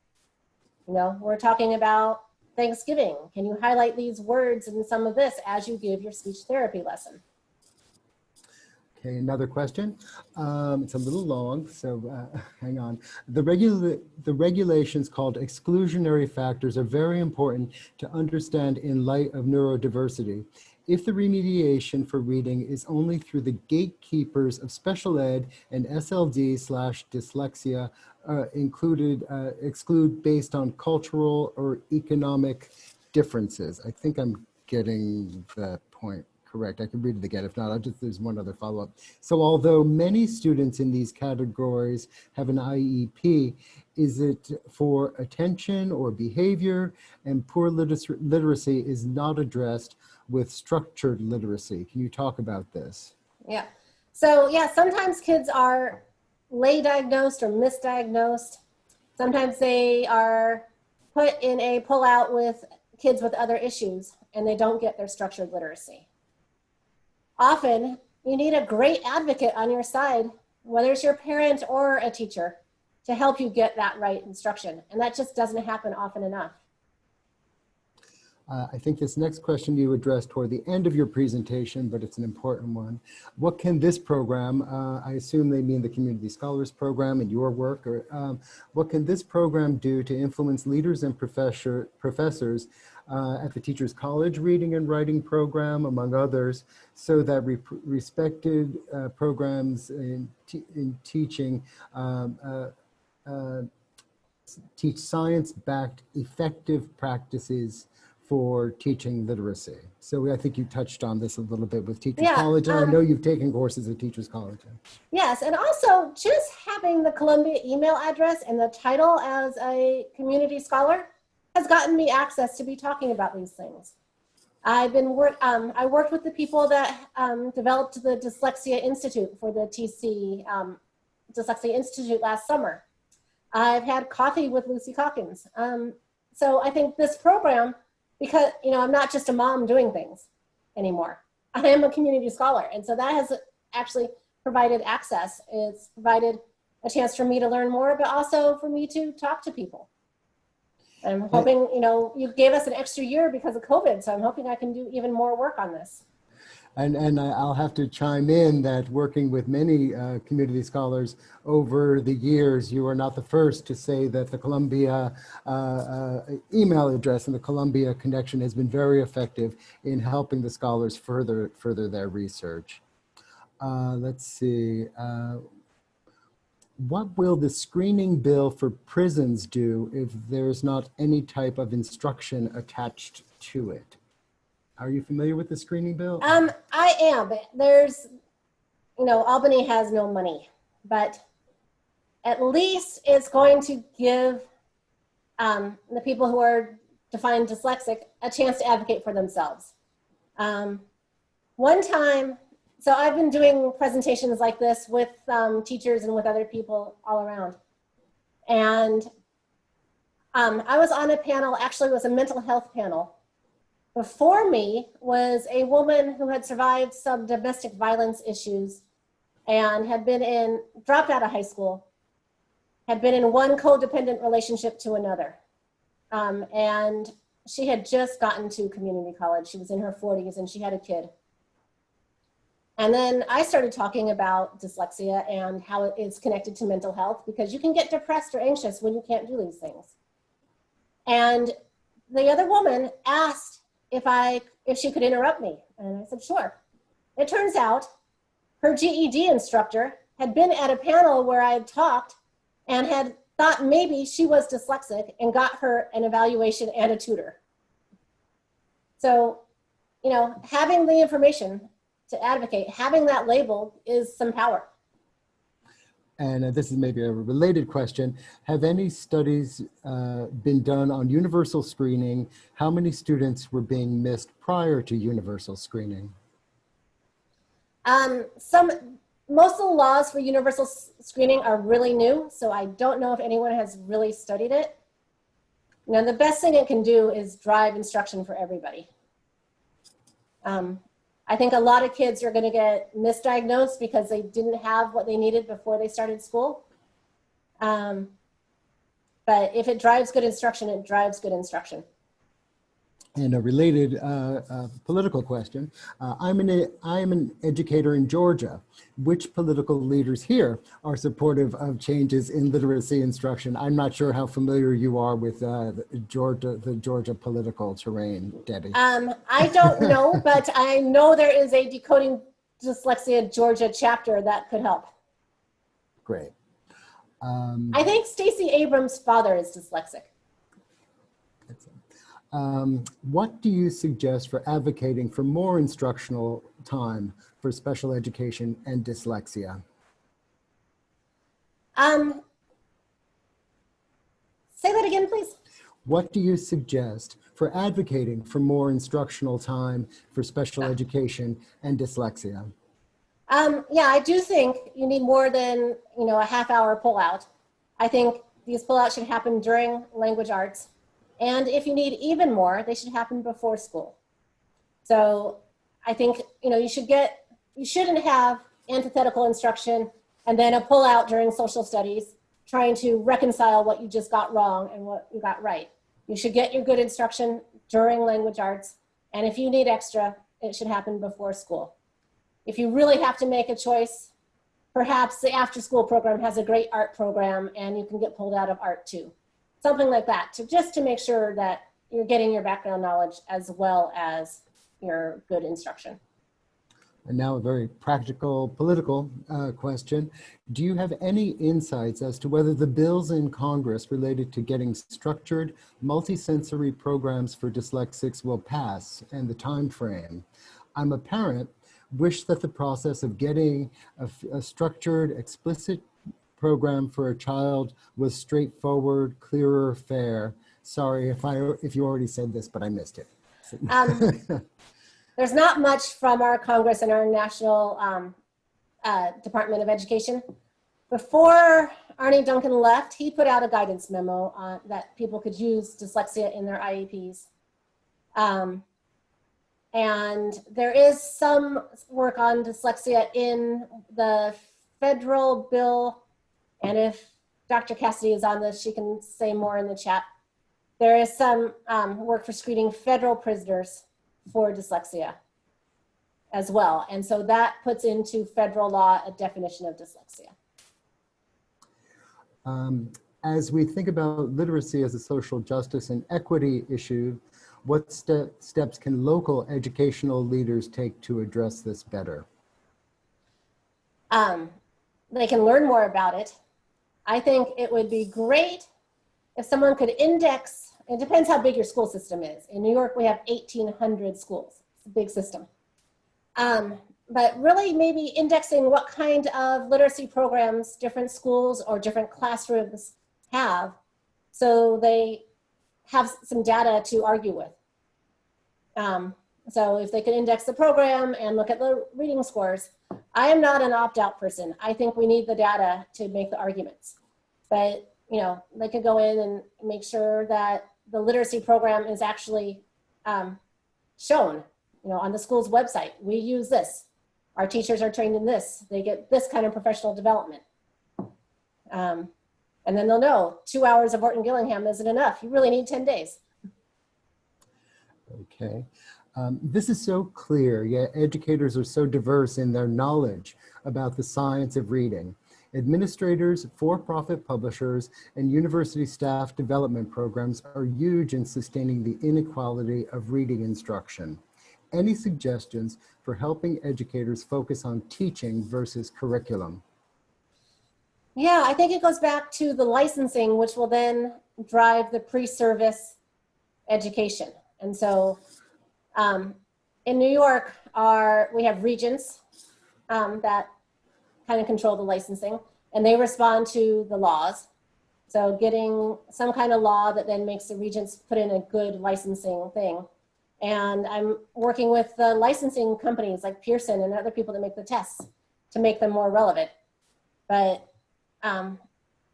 You know, we're talking about Thanksgiving. Can you highlight these words and some of this as you give your speech therapy lesson? Okay, another question. It's a little long, so hang on. The regulations called exclusionary factors are very important to understand in light of neurodiversity. If the remediation for reading is only through the gatekeepers of special ed and SLD/dyslexia exclude based on cultural or economic differences. I think I'm getting that point correct. I can read it again. If not, there's one other follow-up. So although many students in these categories have an IEP, is it for attention or behavior, and poor literacy is not addressed with structured literacy? Can you talk about this? Yeah. So yeah, sometimes kids are lay diagnosed or misdiagnosed. Sometimes they are put in a pull-out with kids with other issues and they don't get their structured literacy. Often, you need a great advocate on your side, whether it's your parent or a teacher, to help you get that right instruction. And that just doesn't happen often enough. I think this next question you addressed toward the end of your presentation, but it's an important one. What can this program, I assume they mean the Community Scholars Program and your work, or what can this program do to influence leaders and professors at the Teachers College Reading and Writing Program, among others, so that respected programs in teaching teach science-backed effective practices for teaching literacy. So I think you touched on this a little bit with Teachers College, and I know you've taken courses at Teachers College. Yes, and also just having the Columbia email address and the title as a community scholar has gotten me access to be talking about these things. I worked with the people that developed the Dyslexia Institute for the TC Dyslexia Institute last summer. I've had coffee with Lucy Calkins. So I think this program, because, you know, I'm not just a mom doing things anymore. I am a community scholar. And so that has actually provided access. It's provided a chance for me to learn more, but also for me to talk to people. I'm hoping, you know, you gave us an extra year because of COVID, so I'm hoping I can do even more work on this. And I'll have to chime in that working with many community scholars over the years, you are not the first to say that the Columbia email address and the Columbia connection has been very effective in helping the scholars further their research. Let's see. What will the screening bill for prisons do if there's not any type of instruction attached to it? Are you familiar with the screening bill? I am. There's, you know, Albany has no money, but at least it's going to give the people who are defined dyslexic a chance to advocate for themselves. One time, so I've been doing presentations like this with teachers and with other people all around. And I was on a panel, actually it was a mental health panel. Before me was a woman who had survived some domestic violence issues and had been dropped out of high school, had been in one codependent relationship to another. And she had just gotten to community college. She was in her 40s and she had a kid. And then I started talking about dyslexia and how it is connected to mental health, because you can get depressed or anxious when you can't do these things. And the other woman asked if she could interrupt me. And I said, sure. It turns out her GED instructor had been at a panel where I had talked and had thought maybe she was dyslexic and got her an evaluation and a tutor. So, you know, having the information to advocate, having that label is some power. And this is maybe a related question. Have any studies been done on universal screening? How many students were being missed prior to universal screening? Most of the laws for universal screening are really new, so I don't know if anyone has really studied it. Now, the best thing it can do is drive instruction for everybody. I think a lot of kids are going to get misdiagnosed because they didn't have what they needed before they started school. But if it drives good instruction, it drives good instruction. And a related political question. I'm an educator in Georgia. Which political leaders here are supportive of changes in literacy instruction? I'm not sure how familiar you are with the Georgia political terrain, Debbie. I don't know, but I know there is a Decoding Dyslexia Georgia chapter that could help. Great. I think Stacey Abrams' father is dyslexic. What do you suggest for advocating for more instructional time for special education and dyslexia? Say that again, please. What do you suggest for advocating for more instructional time for special education and dyslexia? Yeah, I do think you need more than, you know, a half-hour pullout. I think these pullouts should happen during language arts. And if you need even more, they should happen before school. So I think, you know, you shouldn't have antithetical instruction and then a pullout during social studies trying to reconcile what you just got wrong and what you got right. You should get your good instruction during language arts. And if you need extra, it should happen before school. If you really have to make a choice, perhaps the after-school program has a great art program and you can get pulled out of art too. Something like that, just to make sure that you're getting your background knowledge as well as your good instruction. And now a very practical, political question. Do you have any insights as to whether the bills in Congress related to getting structured multisensory programs for dyslexics will pass and the time frame? I'm a parent, wish that the process of getting a structured, explicit program for a child was straightforward, clearer, fair. Sorry if you already said this, but I missed it. There's not much from our Congress and our National Department of Education. Before Arnie Duncan left, he put out a guidance memo that people could use dyslexia in their IEPs. And there is some work on dyslexia in the federal bill. And if Dr. Cassidy is on this, she can say more in the chat. There is some work for screening federal prisoners for dyslexia as well. And so that puts into federal law a definition of dyslexia. As we think about literacy as a social justice and equity issue, what steps can local educational leaders take to address this better? They can learn more about it. I think it would be great if someone could index, it depends how big your school system is. In New York, we have 1,800 schools. It's a big system. But really maybe indexing what kind of literacy programs different schools or different classrooms have, so they have some data to argue with. So if they could index the program and look at the reading scores. I am not an opt-out person. I think we need the data to make the arguments. But you know, they could go in and make sure that the literacy program is actually shown, you know, on the school's website. We use this. Our teachers are trained in this. They get this kind of professional development. And then they'll know 2 hours of Orton Gillingham isn't enough. You really need 10 days. Okay. This is so clear, yet educators are so diverse in their knowledge about the science of reading. Administrators, for-profit publishers, and university staff development programs are huge in sustaining the inequality of reading instruction. Any suggestions for helping educators focus on teaching versus curriculum? Yeah, I think it goes back to the licensing, which will then drive the pre-service education. And so in New York, we have regents that kind of control the licensing, and they respond to the laws. So getting some kind of law that then makes the regents put in a good licensing thing. And I'm working with the licensing companies like Pearson and other people that make the tests to make them more relevant. But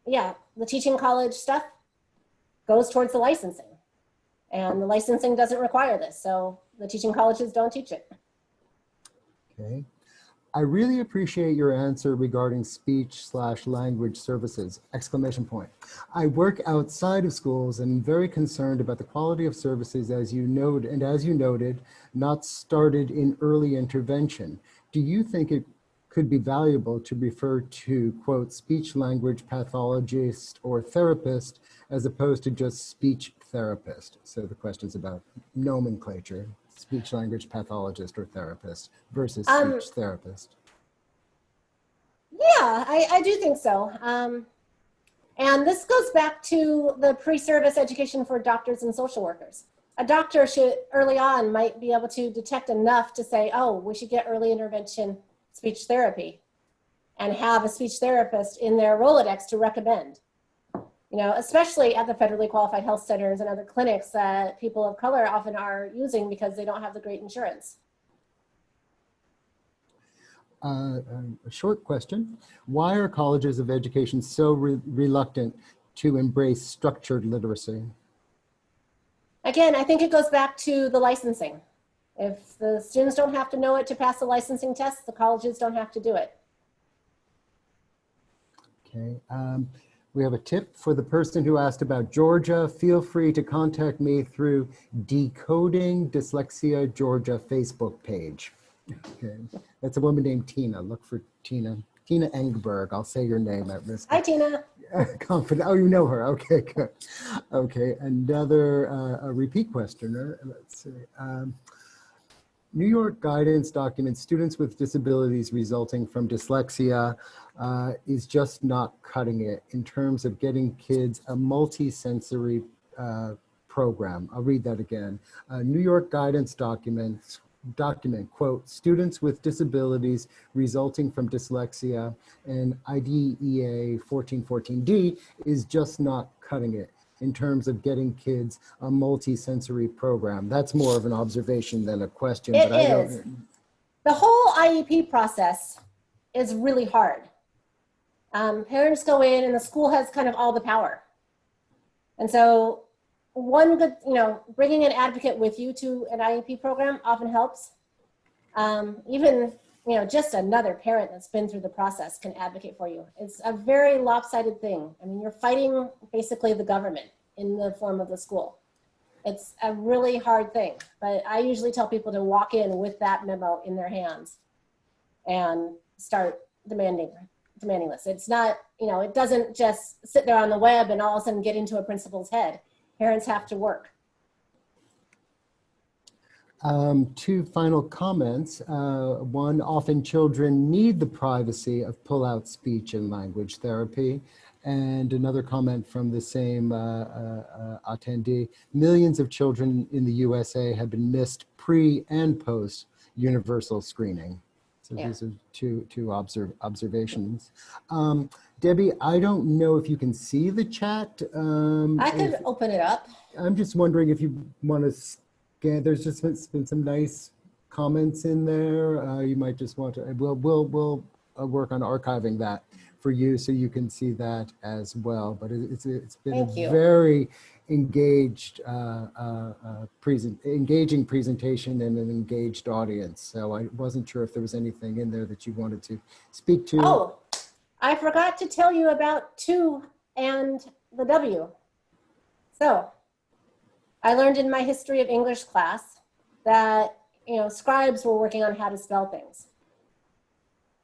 yeah, the teaching college stuff goes towards the licensing. And the licensing doesn't require this, so the teaching colleges don't teach it. Okay. I really appreciate your answer regarding speech/language services, exclamation point. I work outside of schools and am very concerned about the quality of services as you noted, not started in early intervention. Do you think it could be valuable to refer to, quote, speech-language pathologist or therapist as opposed to just speech therapist? So the question's about nomenclature. Speech-language pathologist or therapist versus speech therapist. Yeah, I do think so. And this goes back to the pre-service education for doctors and social workers. A doctor should, early on, might be able to detect enough to say, oh, we should get early intervention speech therapy and have a speech therapist in their Rolodex to recommend. You know, especially at the federally qualified health centers and other clinics that people of color often are using because they don't have the great insurance. A short question. Why are colleges of education so reluctant to embrace structured literacy? Again, I think it goes back to the licensing. If the students don't have to know it to pass the licensing test, the colleges don't have to do it. Okay. We have a tip for the person who asked about Georgia. Feel free to contact me through Decoding Dyslexia Georgia Facebook page. Okay. That's a woman named Tina. Look for Tina. Tina Engberg. I'll say your name at risk. Hi, Tina. Confident. Oh, you know her. Okay, good. Okay, another a repeat questioner. Let's see. New York guidance documents students with disabilities resulting from dyslexia is just not cutting it in terms of getting kids a multi-sensory program. I'll read that again. New York guidance document, quote, students with disabilities resulting from dyslexia and IDEA 1414D is just not cutting it in terms of getting kids a multi-sensory program. That's more of an observation than a question. It but I is. don't. The whole IEP process is really hard. Parents go in and the school has kind of all the power. And so one good, bringing an advocate with you to an IEP program often helps. Even, just another parent that's been through the process can advocate for you. It's a very lopsided thing. I mean, you're fighting basically the government in the form of the school. It's a really hard thing, but I usually tell people to walk in with that memo in their hands and start demanding this. It's not, it doesn't just sit there on the web and all of a sudden get into a principal's head. Parents have to work. Two final comments. One, often children need the privacy of pull-out speech and language therapy. And another comment from the same attendee, millions of children in the USA have been missed pre and post universal screening. So yeah. These are two observations. Debbie, I don't know if you can see the chat. I can open it up. I'm just wondering if you want to scan. There's just been some nice comments in there. You might just want to. We'll work on archiving that for you so you can see that as well. But it's been a very engaged, engaging presentation and an engaged audience. So I wasn't sure if there was anything in there that you wanted to speak to. Oh, I forgot to tell you about 2 and the W. So I learned in my history of English class that, scribes were working on how to spell things.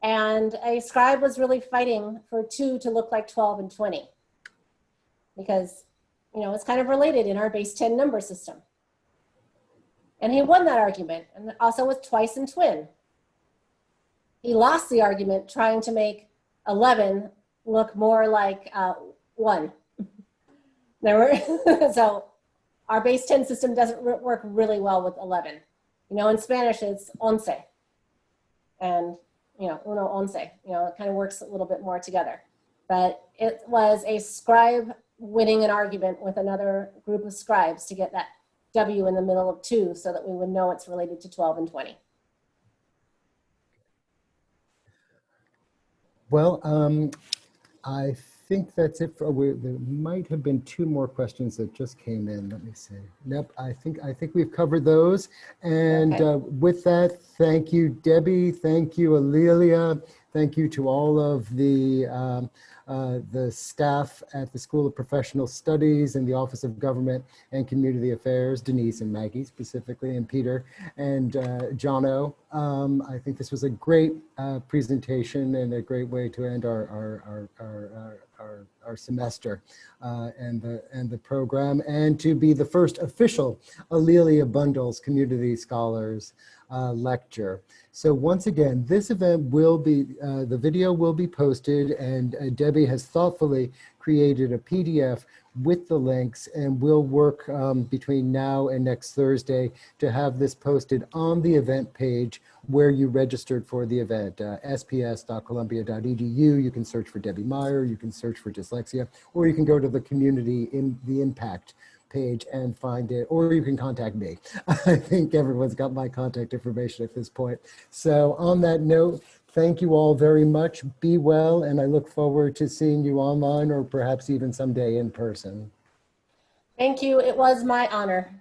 And a scribe was really fighting for 2 to look like 12 and 20 because, it's kind of related in our base 10 number system. And he won that argument, and also with twice and twin. He lost the argument trying to make 11 look more like 1. So our base 10 system doesn't work really well with 11. In Spanish it's once, and uno once, it kind of works a little bit more together. But it was a scribe winning an argument with another group of scribes to get that W in the middle of 2 so that we would know it's related to 12 and 20. Well, I think that's it. There might have been 2 more questions that just came in. Let me see. Nope, I think we've covered those. And okay. With that, thank you, Debbie. Thank you, Alelia. Thank you to all of the staff at the School of Professional Studies and the Office of Government and Community Affairs, Denise and Maggie specifically, and Peter and Jono. I think this was a great presentation and a great way to end our semester and the program, and to be the first official Alelia Bundles Community Scholars lecture. So once again, this event will be, the video will be posted, and Debbie has thoughtfully created a PDF with the links, and we'll work between now and next Thursday to have this posted on the event page where you registered for the event, sps.columbia.edu. You can search for Debbie Meyer, you can search for dyslexia, or you can go to the community in the impact page and find it, or you can contact me. I think everyone's got my contact information at this point. So on that note, thank you all very much. Be well, and I look forward to seeing you online or perhaps even someday in person. Thank you. It was my honor.